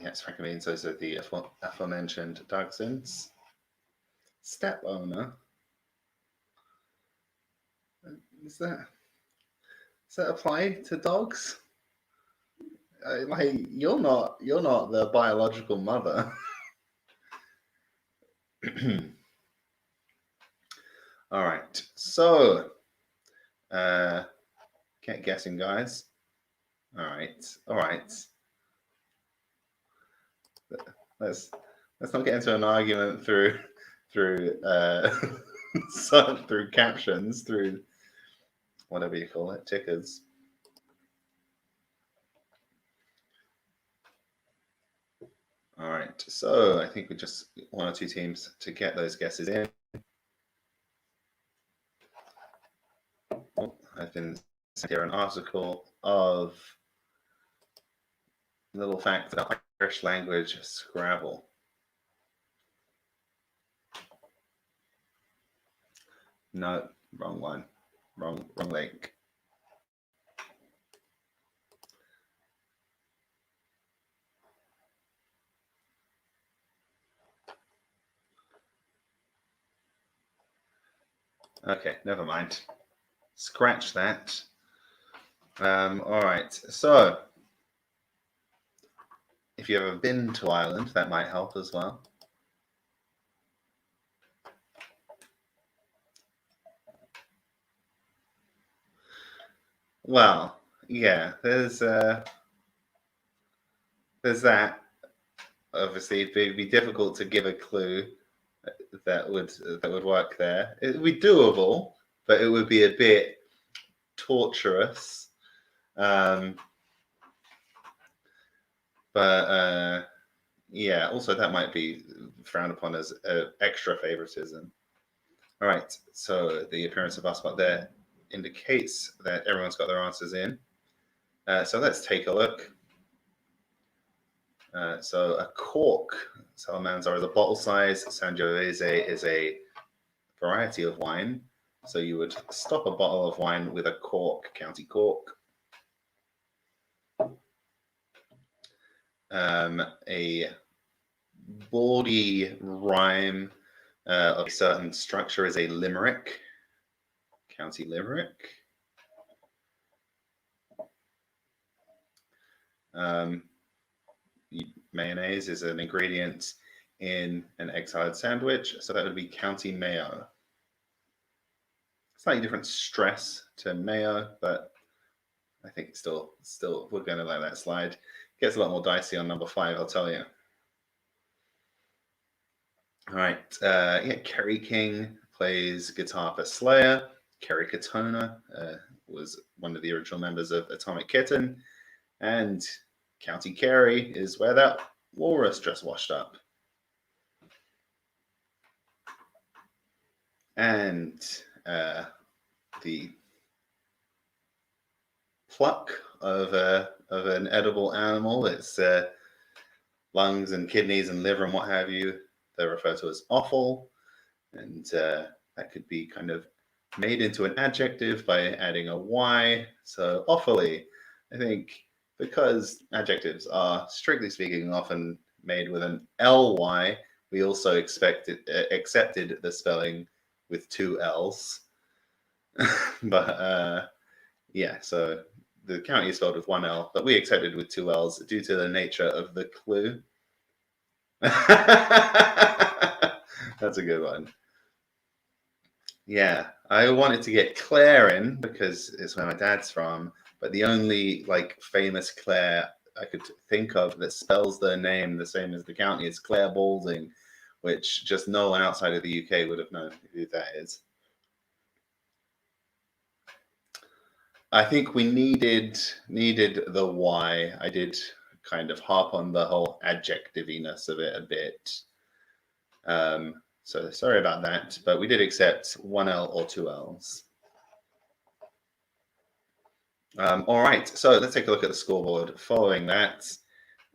S1: Yes, Frank means those are the aforementioned Dogsons. Step owner. Does that apply to dogs? Like you're not the biological mother. All right, so get guessing, guys. All right. Let's not get into an argument through through captions, through whatever you call it, tickers. All right, so I think we just 1 or 2 teams to get those guesses in. I've been sent here an article of little facts about Irish language Scrabble. No, wrong one. Wrong link. Okay, never mind. Scratch that. All right, so if you've ever been to Ireland, that might help as well. Well, yeah, there's that. Obviously, it'd be difficult to give a clue that would work there. It would be doable, but it would be a bit torturous. But yeah, also that might be frowned upon as extra favoritism. All right, so the appearance of us there indicates that everyone's got their answers in. So let's take a look. So a cork, Salamanca is a bottle size. Sangiovese is a variety of wine. So you would stop a bottle of wine with a cork, County Cork. A bawdy rhyme of a certain structure is a limerick, County Limerick. Mayonnaise is an ingredient in an egg salad sandwich, so that would be County Mayo. Slightly different stress to mayo, but I think still we're going to let that slide. Gets a lot more dicey on number 5, I'll tell you. All right, Kerry King plays guitar for Slayer. Kerry Katona was one of the original members of Atomic Kitten, and County Kerry is where that walrus just washed up. And the pluck of an edible animal, its lungs and kidneys and liver and what have you, they're referred to as offal, and that could be kind of made into an adjective by adding a y. So offally, I think, because adjectives are, strictly speaking, often made with an ly, we also accepted the spelling with 2 L's. But yeah, so the county is spelled with 1 L, but we accepted with 2 L's due to the nature of the clue. That's a good one. Yeah, I wanted to get Claire in because it's where my dad's from, but the only famous Claire I could think of that spells their name the same as the county is Claire Balding, which just no one outside of the UK would have known who that is. I think we needed the Y. I did kind of harp on the whole adjectiviness of it a bit. So sorry about that, but we did accept 1 L or 2 L's. All right, so let's take a look at the scoreboard following that.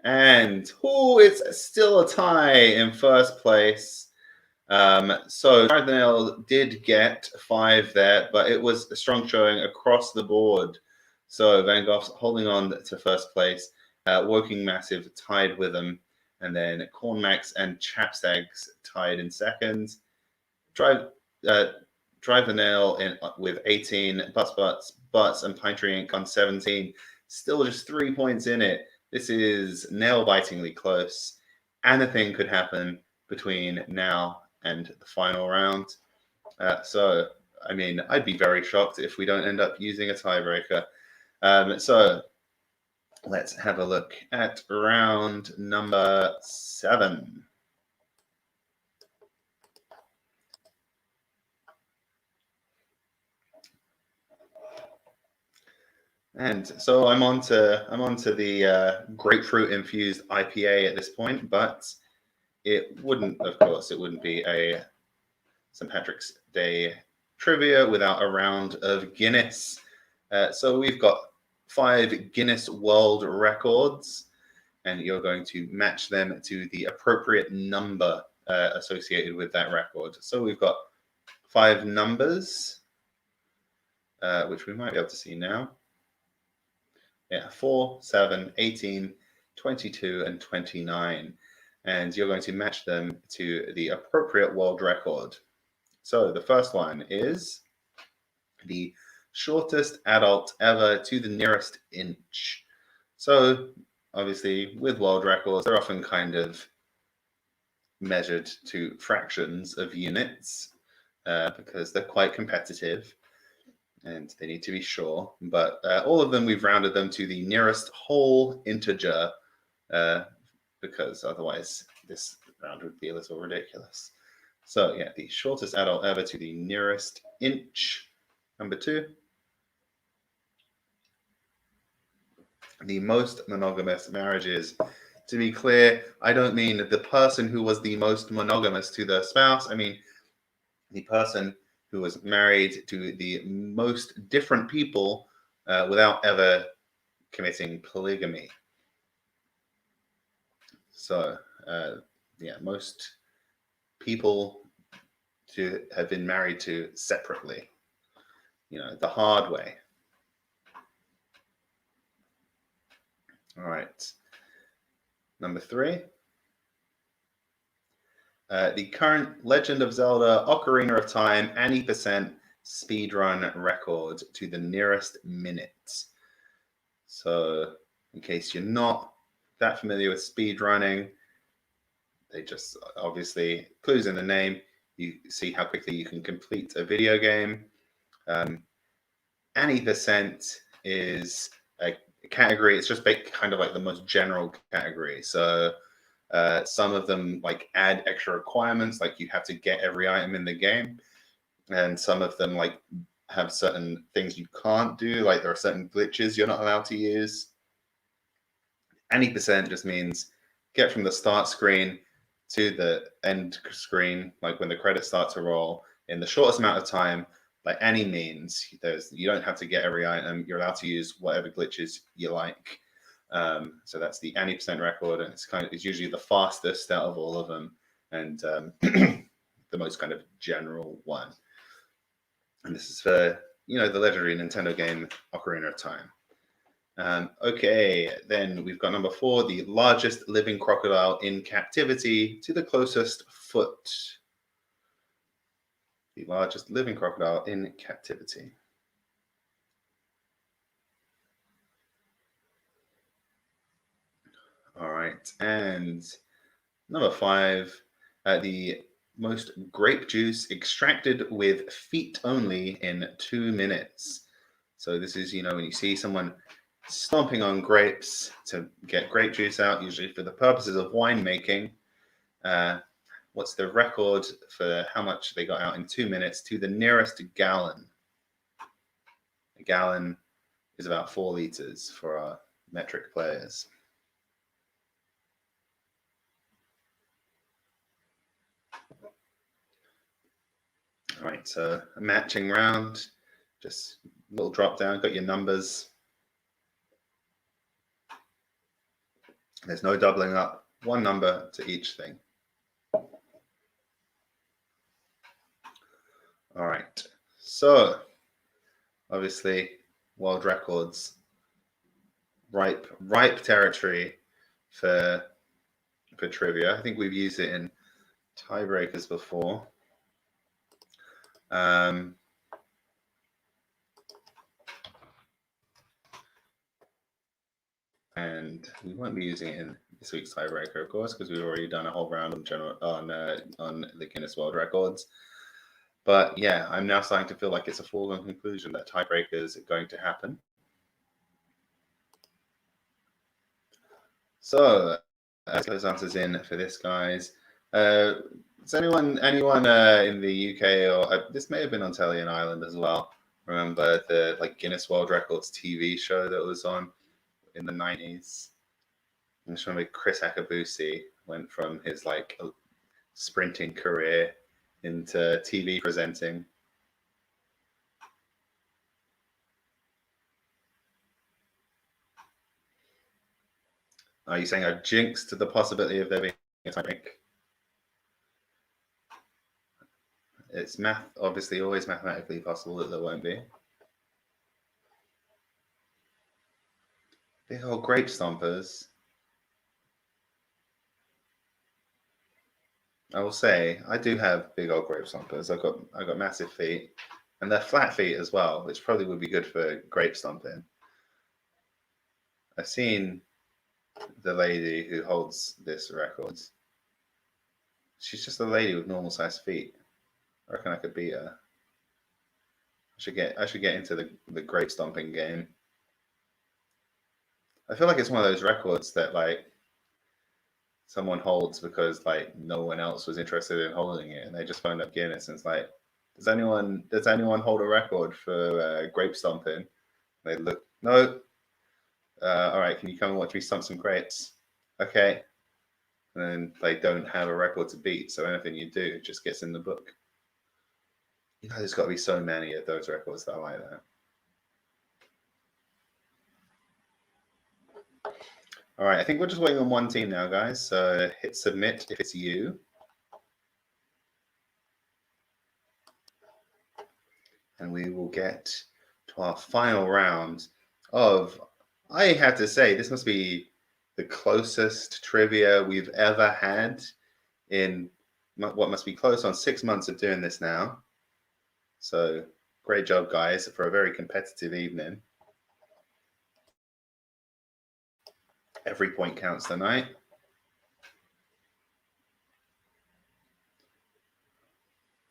S1: And it's still a tie in first place. So Cardinal did get 5 there, but it was a strong showing across the board. So Van Gogh's holding on to first place. Woking Massive tied with them, and then Cornmax and Chapstags tied in second. Drive the Nail in with 18, Butts and Pine Tree Inc on 17. Still just 3 points in it. This is nail-bitingly close. Anything could happen between now and the final round. So, I mean, I'd be very shocked if we don't end up using a tiebreaker. So, let's have a look at round number 7. And so I'm on to the grapefruit infused IPA at this point, but it wouldn't be a St. Patrick's Day trivia without a round of Guinness. So we've got 5 Guinness World Records, and you're going to match them to the appropriate number associated with that record. So we've got 5 numbers, which we might be able to see now. Yeah, 4, 7, 18, 22, and 29. And you're going to match them to the appropriate world record. So the first one is the shortest adult ever to the nearest inch. So obviously with world records, they're often kind of measured to fractions of units because they're quite competitive and they need to be sure. But all of them, we've rounded them to the nearest whole integer because otherwise this round would be a little ridiculous. So yeah, the shortest adult ever to the nearest inch. Number 2. The most monogamous marriages. To be clear, I don't mean the person who was the most monogamous to their spouse. I mean the person who was married to the most different people without ever committing polygamy. So, yeah, most people to have been married to separately, the hard way. All right. Number 3. The current Legend of Zelda Ocarina of Time any percent speedrun record to the nearest minute. So, in case you're not that familiar with speedrunning, they just obviously, clues in the name, you see how quickly you can complete a video game. Any percent is a category. It's just kind of like the most general category. So some of them like add extra requirements, like you have to get every item in the game, and some of them like have certain things you can't do, like there are certain glitches you're not allowed to use. Any percent just means get from the start screen to the end screen, like when the credits start to roll, in the shortest amount of time by any means. You don't have to get every item. You're allowed to use whatever glitches you like. So that's the any percent record, and it's usually the fastest out of all of them, and the most kind of general one. And this is for the legendary Nintendo game Ocarina of Time. Okay, then we've got number 4, the largest living crocodile in captivity to the closest foot. The largest living crocodile in captivity. All right, and number 5, the most grape juice extracted with feet only in 2 minutes. So this is, when you see someone stomping on grapes to get grape juice out, usually for the purposes of winemaking. What's the record for how much they got out in 2 minutes to the nearest gallon? A gallon is about 4 liters for our metric players. All right, so a matching round, just a little drop down, got your numbers. There's no doubling up, one number to each thing. All right, so obviously world records, ripe territory for trivia. I think we've used it in tiebreakers before. And we won't be using it in this week's tiebreaker, of course, because we've already done a whole round on the Guinness World Records. But yeah, I'm now starting to feel like it's a foregone conclusion that tiebreakers are going to happen. So let's get those answers in for this, guys. Does anyone in the UK, or this may have been on telly in Ireland as well, remember the Guinness World Records TV show that was on in the 90s? I'm just remember Chris Akabusi went from his sprinting career into TV presenting. Are you saying I jinxed the possibility of there being a tiebreak? It's obviously always mathematically possible that there won't be. Big old grape stompers. I will say I do have big old grape stompers. I've got massive feet, and they're flat feet as well, which probably would be good for grape stomping. I've seen the lady who holds this record. She's just a lady with normal sized feet. I reckon I could beat her. I should get into the grape stomping game. I feel like it's one of those records that someone holds because no one else was interested in holding it, and they just phoned up Guinness and it's like, does anyone hold a record for grape stomping? They look, no. All right, can you come and watch me stomp some grapes? Okay. And then they don't have a record to beat, so anything you do just gets in the book. There's got to be so many of those records that are like that. All right, I think we're just waiting on one team now, guys. So hit submit if it's you. And we will get to our final round of, I have to say, this must be the closest trivia we've ever had in what must be close on 6 months of doing this now. So great job, guys, for a very competitive evening. Every point counts tonight.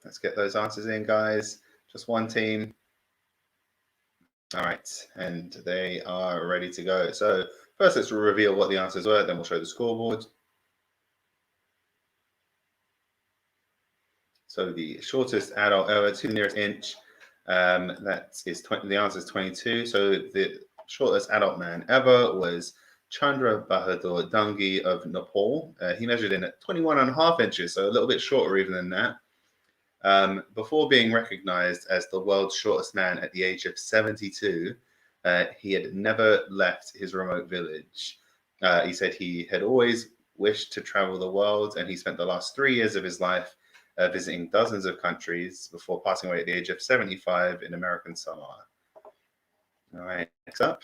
S1: Let's get those answers in, guys. Just one team. All right, and they are ready to go. So first, let's reveal what the answers were, then we'll show the scoreboard. So the shortest adult ever to the nearest inch, that is the answer is 22. So the shortest adult man ever was Chandra Bahadur Dangi of Nepal. He measured in at 21.5 inches, so a little bit shorter even than that. Before being recognized as the world's shortest man at the age of 72, he had never left his remote village. He said he had always wished to travel the world, and he spent the last 3 years of his life visiting dozens of countries before passing away at the age of 75 in American Samoa. All right, next up,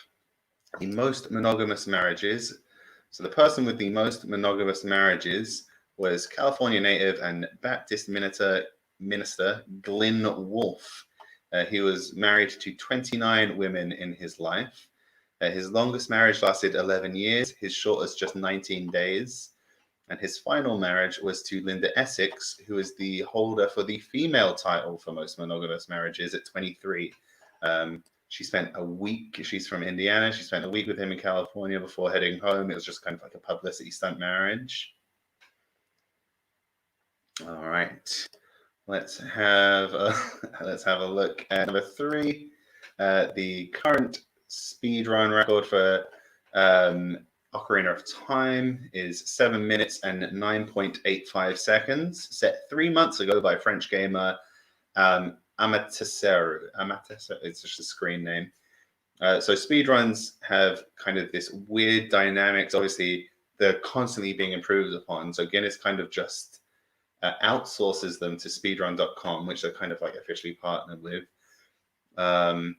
S1: the most monogamous marriages. So the person with the most monogamous marriages was California native and Baptist minister Glyn Wolfe. He was married to 29 women in his life. His longest marriage lasted 11 years, his shortest just 19 days. And his final marriage was to Linda Essex, who is the holder for the female title for most monogamous marriages at 23. She spent a week, she's from Indiana, she spent a week with him in California before heading home. It was just kind of like a publicity stunt marriage. All right, let's have a look at number 3. The current speedrun record for Ocarina of Time is 7 minutes and 9.85 seconds, set 3 months ago by French gamer Amaterasu. It's just a screen name. So speedruns have kind of this weird dynamics. Obviously, they're constantly being improved upon. So Guinness kind of just outsources them to speedrun.com, which they're kind of like officially partnered with. And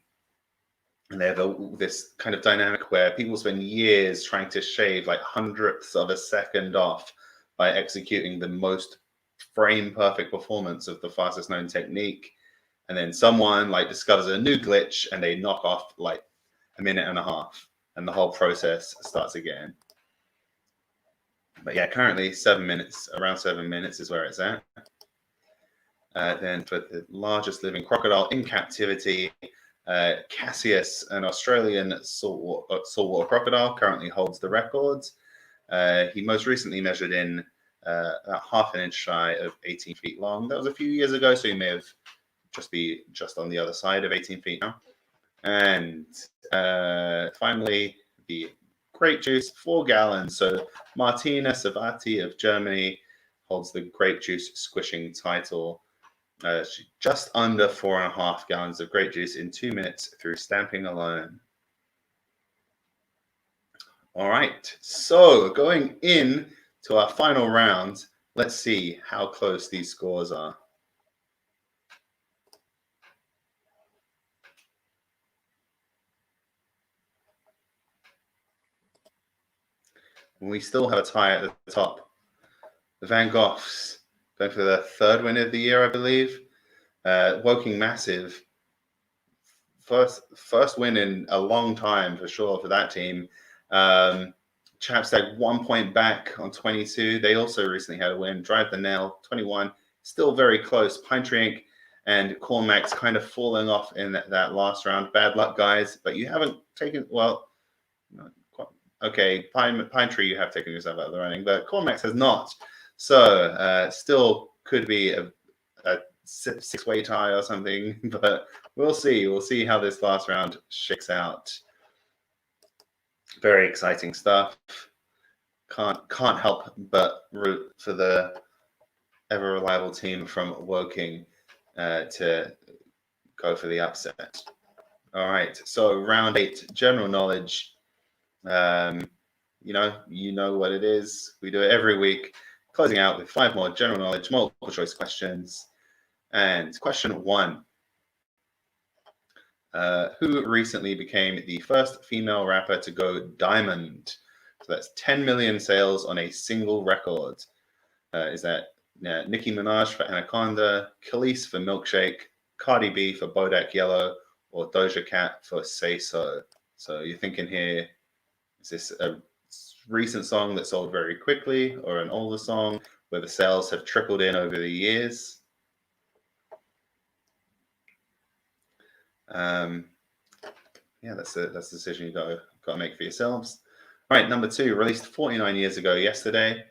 S1: they have this kind of dynamic where people spend years trying to shave like hundredths of a second off by executing the most frame perfect performance of the fastest known technique. And then someone like discovers a new glitch and they knock off like a minute and a half and the whole process starts again. But yeah, currently 7 minutes, around 7 minutes is where it's at. Then for the largest living crocodile in captivity, Cassius, an Australian saltwater crocodile, currently holds the record. He most recently measured in about half an inch shy of 18 feet long. That was a few years ago, so he may have just on the other side of 18 feet now. And finally, the grape juice, 4 gallons. So Martina Savati of Germany holds the grape juice squishing title. Just under 4.5 gallons of grape juice in 2 minutes through stamping alone. All right, so going in to our final round, let's see how close these scores are. We still have a tie at the top. The Van Goghs going for the 3rd win of the year, I believe. Woking Massive, first win in a long time for sure for that team. Chapstag 1 point back on 22. They also recently had a win. Drive the Nail 21, still very close. Pine Tree Inc. and Cormax kind of falling off in that last round. Bad luck, guys. But you haven't taken okay. Pine Tree, you have taken yourself out of the running, but Cormax has not. So still could be a 6-way tie or something, but we'll see. We'll see how this last round shakes out. Very exciting stuff. Can't help but root for the ever reliable team from Woking. to go for the upset. All right, so round 8, general knowledge. You know what it is. We do it every week, closing out with 5 more general knowledge, multiple choice questions. And question 1. Who recently became the first female rapper to go diamond? So that's 10 million sales on a single record. Is that Nicki Minaj for Anaconda, Khalees for Milkshake, Cardi B for Bodak Yellow, or Doja Cat for Say So? So you're thinking here, is this a recent song that sold very quickly, or an older song where the sales have trickled in over the years? Yeah, that's a decision you got to make for yourselves. All right, number 2, released 49 years ago yesterday.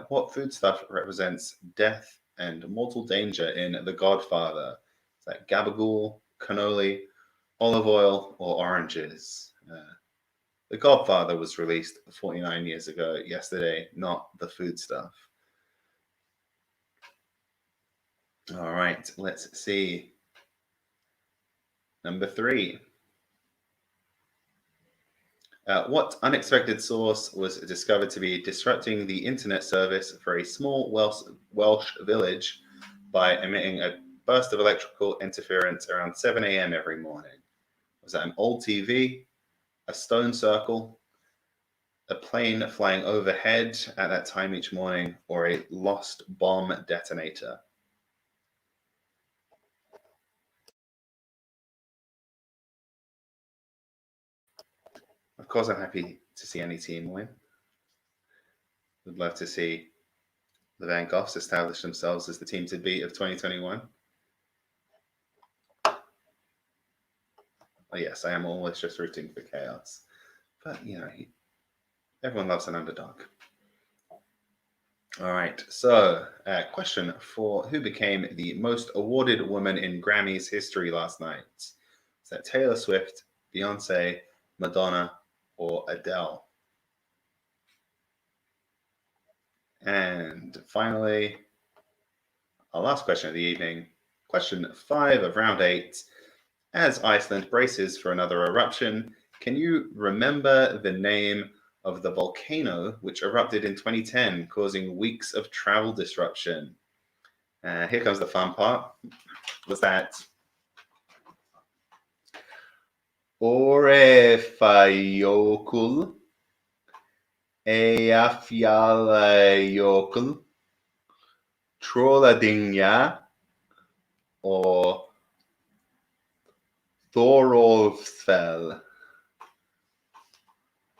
S1: What foodstuff represents death and mortal danger in The Godfather? Is that gabagool, cannoli, olive oil, or oranges? The Godfather was released 49 years ago yesterday, not the foodstuff. All right, let's see. Number 3. What unexpected source was discovered to be disrupting the internet service for a small Welsh village by emitting a burst of electrical interference around 7 a.m. every morning? Was that an old TV, a stone circle, a plane flying overhead at that time each morning, or a lost bomb detonator? Of course, I'm happy to see any team win. Would love to see the Van Goghs establish themselves as the team to beat of 2021. Oh, yes, I am always just rooting for chaos. But, everyone loves an underdog. All right, so question 4. Who became the most awarded woman in Grammys history last night? Is that Taylor Swift, Beyonce, Madonna, or Adele? And finally, our last question of the evening, question 5 of round 8. As Iceland braces for another eruption, can you remember the name of the volcano which erupted in 2010, causing weeks of travel disruption? Here comes the fun part. Was that Orefayokul, Eyjafjallajökull, Trollhättan, or Thorolfsfell?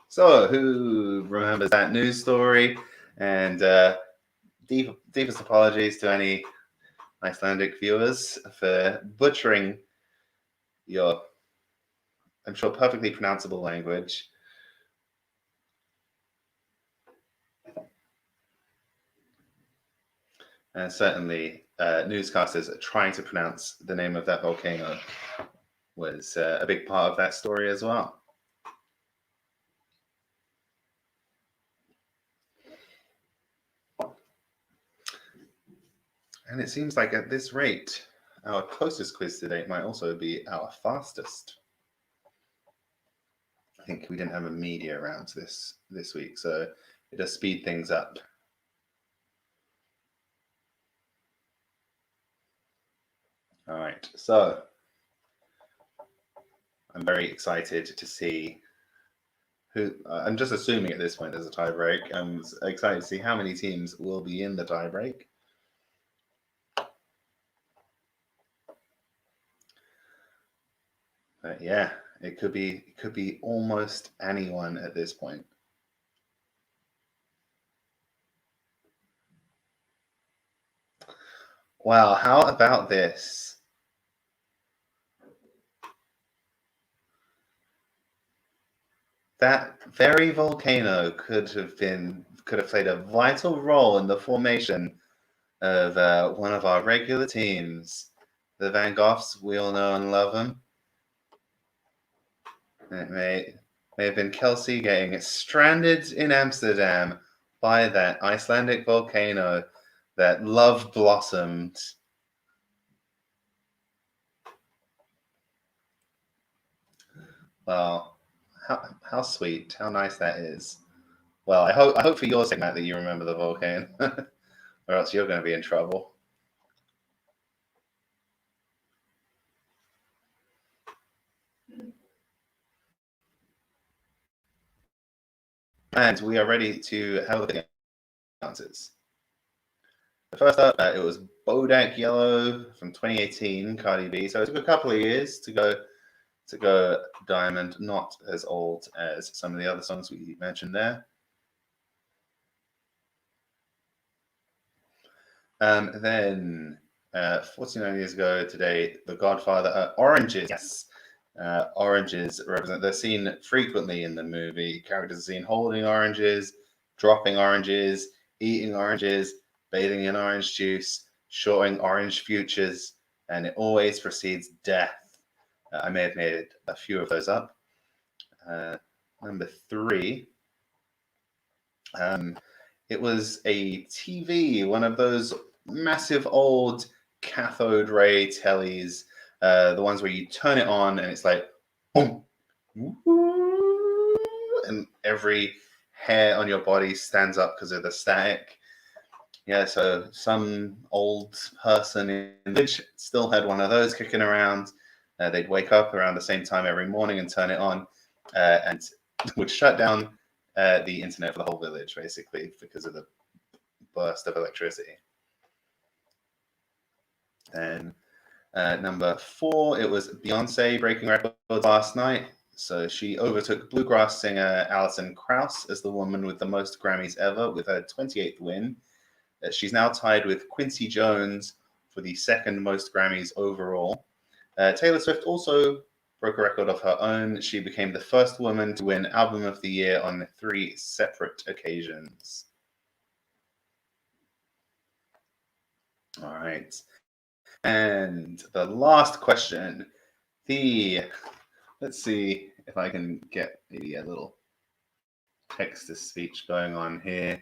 S1: So, who remembers that news story? And deepest apologies to any Icelandic viewers for butchering your, I'm sure, perfectly pronounceable language. And certainly, newscasters trying to pronounce the name of that volcano was a big part of that story as well. And it seems like at this rate, our closest quiz to date might also be our fastest. I think we didn't have a media round this week, so it does speed things up. All right, so I'm very excited to see who. I'm just assuming at this point there's a tie break. I'm excited to see how many teams will be in the tie break. But yeah, it could be almost anyone at this point. Wow, how about this? That very volcano could have played a vital role in the formation of one of our regular teams, the Van Goghs. We all know and love them. It may have been Kelsey getting stranded in Amsterdam by that Icelandic volcano that love blossomed. Well, how sweet, how nice that is. Well, I hope for your sake, Matt, that you remember the volcano, or else you're going to be in trouble. And we are ready to have the answers. First up, it was Bodak Yellow from 2018, Cardi B. So it took a couple of years to go diamond, not as old as some of the other songs we mentioned there. Then 49 years ago today, The Godfather, oranges. Yes, oranges represent. They're seen frequently in the movie. Characters are seen holding oranges, dropping oranges, eating oranges, bathing in orange juice, showing orange futures, and it always precedes death. I may have made a few of those up. Number 3. It was a TV, one of those massive old cathode ray tellies, the ones where you turn it on and it's like boom, and every hair on your body stands up because of the static. Yeah, so some old person in the village still had one of those kicking around. They'd wake up around the same time every morning and turn it on, and would shut down the internet for the whole village, basically, because of the burst of electricity. Then number 4, it was Beyonce breaking records last night. So she overtook bluegrass singer Alison Krauss as the woman with the most Grammys ever, with her 28th win. She's now tied with Quincy Jones for the second most Grammys overall. Taylor Swift also broke a record of her own. She became the first woman to win Album of the Year on 3 separate occasions. All right. And the last question, let's see if I can get maybe a little text-to-speech going on here.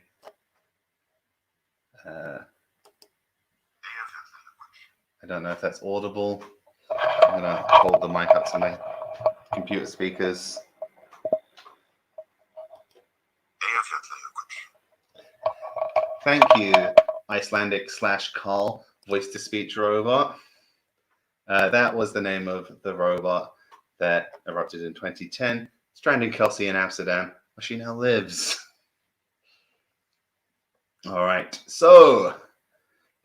S1: I don't know if that's audible. I'm going to hold the mic up to my computer speakers. Thank you, Icelandic/Carl, voice-to-speech robot. That was the name of the robot that erupted in 2010, stranding Kelsey in Amsterdam, where she now lives. All right, so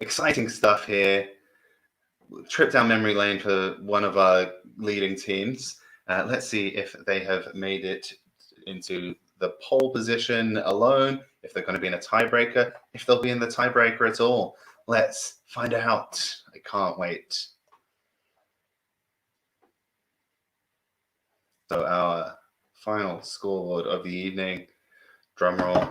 S1: exciting stuff here. Trip down memory lane for one of our leading teams. Let's see if they have made it into the pole position alone, if they're going to be in a tiebreaker, if they'll be in the tiebreaker at all. Let's find out. I can't wait. So our final scoreboard of the evening, drum roll.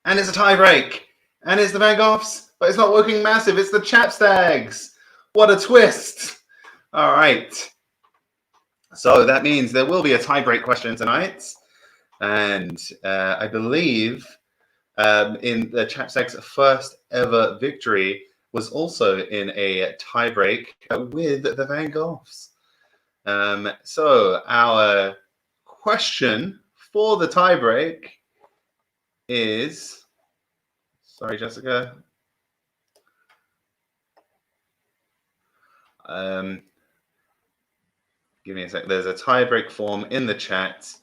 S1: And it's a tie break. And it's the Van Goghs, but it's not Woking Massive, it's the Chapstags. What a twist. All right. So that means there will be a tie-break question tonight. And I believe in the Chapstags' first ever victory was also in a tie-break with the Van Goghs. So our question for the tie-break is... Sorry, Jessica. Give me a sec. There's a tiebreak form in the chat.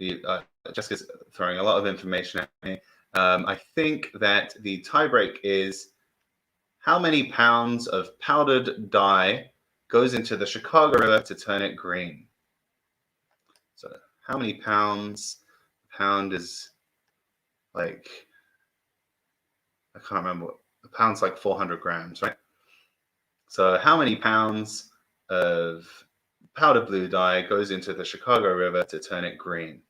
S1: Jessica's throwing a lot of information at me. I think that the tiebreak is how many pounds of powdered dye goes into the Chicago River to turn it green? So how many pounds? A pound is like, I can't remember. A pound's like 400 grams, right? So how many pounds of powder blue dye goes into the Chicago River to turn it green?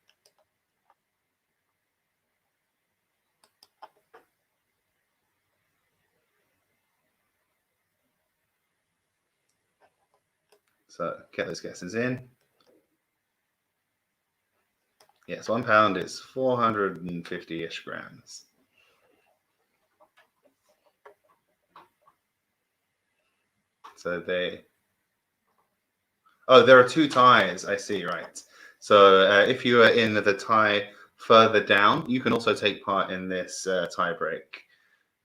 S1: So get those guesses in. Yes, 1 pound is 450-ish grams. So they Oh, there are two ties. I see, right. So if you are in the tie further down, you can also take part in this tie break.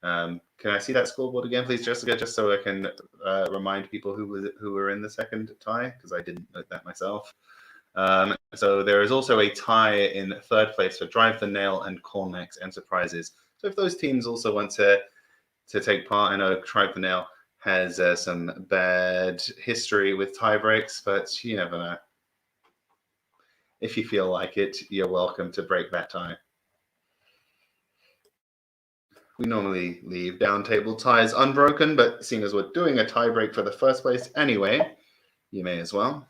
S1: Can I see that scoreboard again, please, Jessica, just so I can remind people who were in the second tie, because I didn't note that myself. So there is also a tie in third place for Drive the Nail and Cormax Enterprises. So if those teams also want to take part, I know Drive the Nail has some bad history with tie breaks, but you never know. If you feel like it, you're welcome to break that tie. We normally leave down table ties unbroken, but seeing as we're doing a tie break for the first place anyway, you may as well.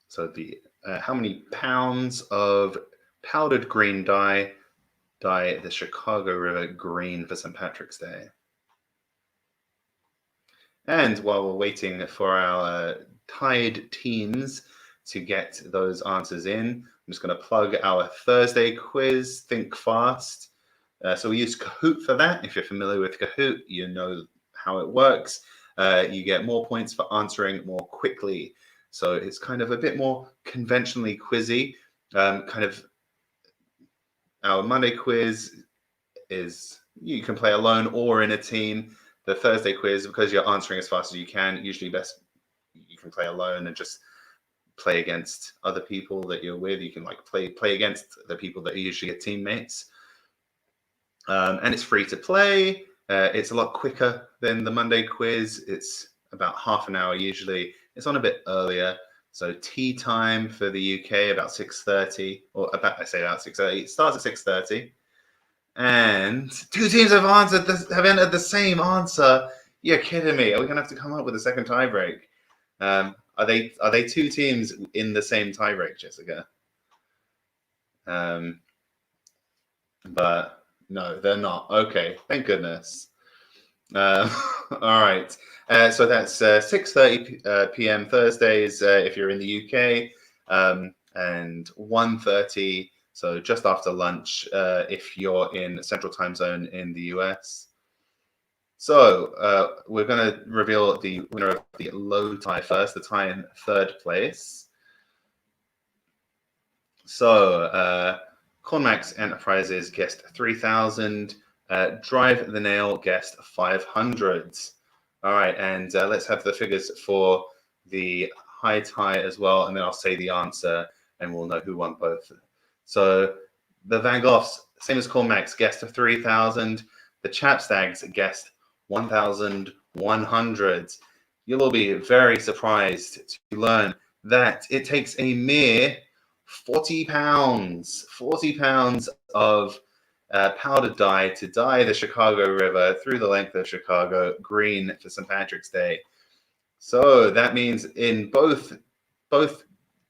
S1: So the how many pounds of powdered green dye the Chicago River green for St. Patrick's Day? And while we're waiting for our tied teams to get those answers in, I'm just going to plug our Thursday quiz, Think Fast. So we use Kahoot for that. If you're familiar with Kahoot, you know how it works. You get more points for answering more quickly. So it's kind of a bit more conventionally quizzy. Kind of our Monday quiz is you can play alone or in a team. The Thursday quiz, because you're answering as fast as you can, usually best you can play alone and just play against other people that you're with. You can like play against the people that are usually your teammates. And it's free to play. It's a lot quicker than the Monday quiz. It's about half an hour usually. It's on a bit earlier. So tea time for the UK about 6:30, or about 6:30. It starts at 6:30. And two teams have entered the same answer. You're kidding me. Are we gonna have to come up with a second tiebreak? Are they two teams in the same tiebreak, Jessica? But no, they're not. Okay, thank goodness. All right. So that's 6:30 p.m. Thursdays if you're in the UK, and 1:30. So just after lunch, if you're in Central Time Zone in the US. So we're going to reveal the winner of the low tie first, the tie in third place. So Cormax Enterprises guessed 3,000. Drive the Nail guessed 500. All right, and let's have the figures for the high tie as well, and then I'll say the answer, and we'll know who won both. So the Van Goghs, same as Cormax, guessed 3,000. The Chapstags guessed 1,100. You'll all be very surprised to learn that it takes a mere 40 pounds of powdered dye to dye the Chicago River through the length of Chicago green for St. Patrick's Day. So that means in both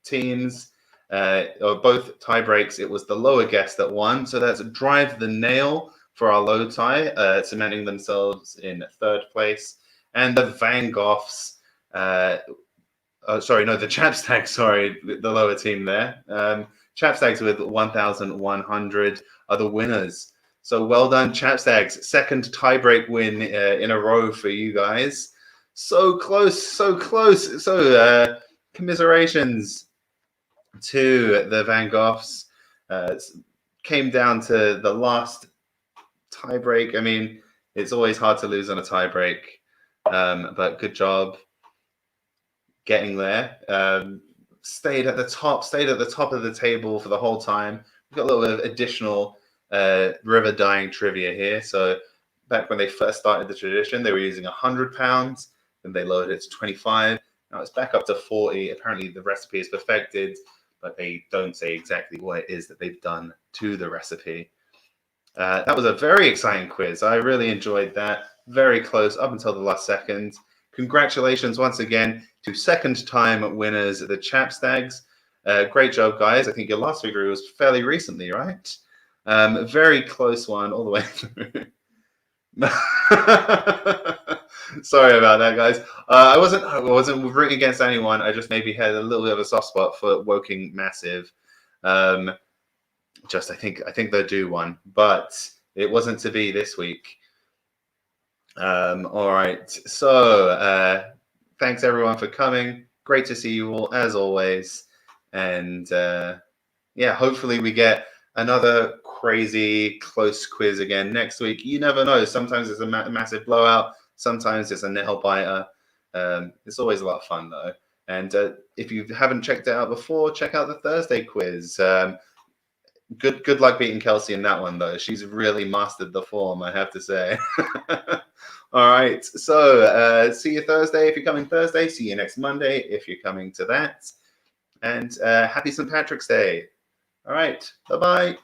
S1: teams, or both tie breaks, it was the lower guess that won. So that's Drive the Nail for our low tie, cementing themselves in third place. And the Van Goghs, the Chapstags, the lower team there. Chapstags with 1,100 are the winners. So well done, Chapstags. Second tiebreak win in a row for you guys. So close, so close. So commiserations to the Van Goghs. Came down to the last tiebreak. I mean, it's always hard to lose on a tiebreak, but good job getting there. Stayed at the top of the table for the whole time. We've got a little bit of additional river dyeing trivia here. So back when they first started the tradition, they were using 100 pounds, then they lowered it to 25. Now it's back up to 40. Apparently the recipe is perfected, but they don't say exactly what it is that they've done to the recipe. That was a very exciting quiz. I really enjoyed that. Very close up until the last second. Congratulations once again to second-time winners, the Chapstags. Great job, guys. I think your last victory was fairly recently, right? Very close one all the way through. Sorry about that, guys. I wasn't rooting against anyone. I just maybe had a little bit of a soft spot for Woking Massive. I think they're due one, but it wasn't to be this week. All right. So thanks everyone for coming. Great to see you all as always. And yeah, hopefully we get another crazy close quiz again next week. You never know. Sometimes it's a massive blowout. Sometimes it's a nail biter. It's always a lot of fun though. And if you haven't checked it out before, check out the Thursday quiz. Good luck beating Kelsey in that one though. She's really mastered the form, I have to say. All right. So see you Thursday if you're coming Thursday. See you next Monday if you're coming to that. And happy St. Patrick's Day. All right. Bye-bye.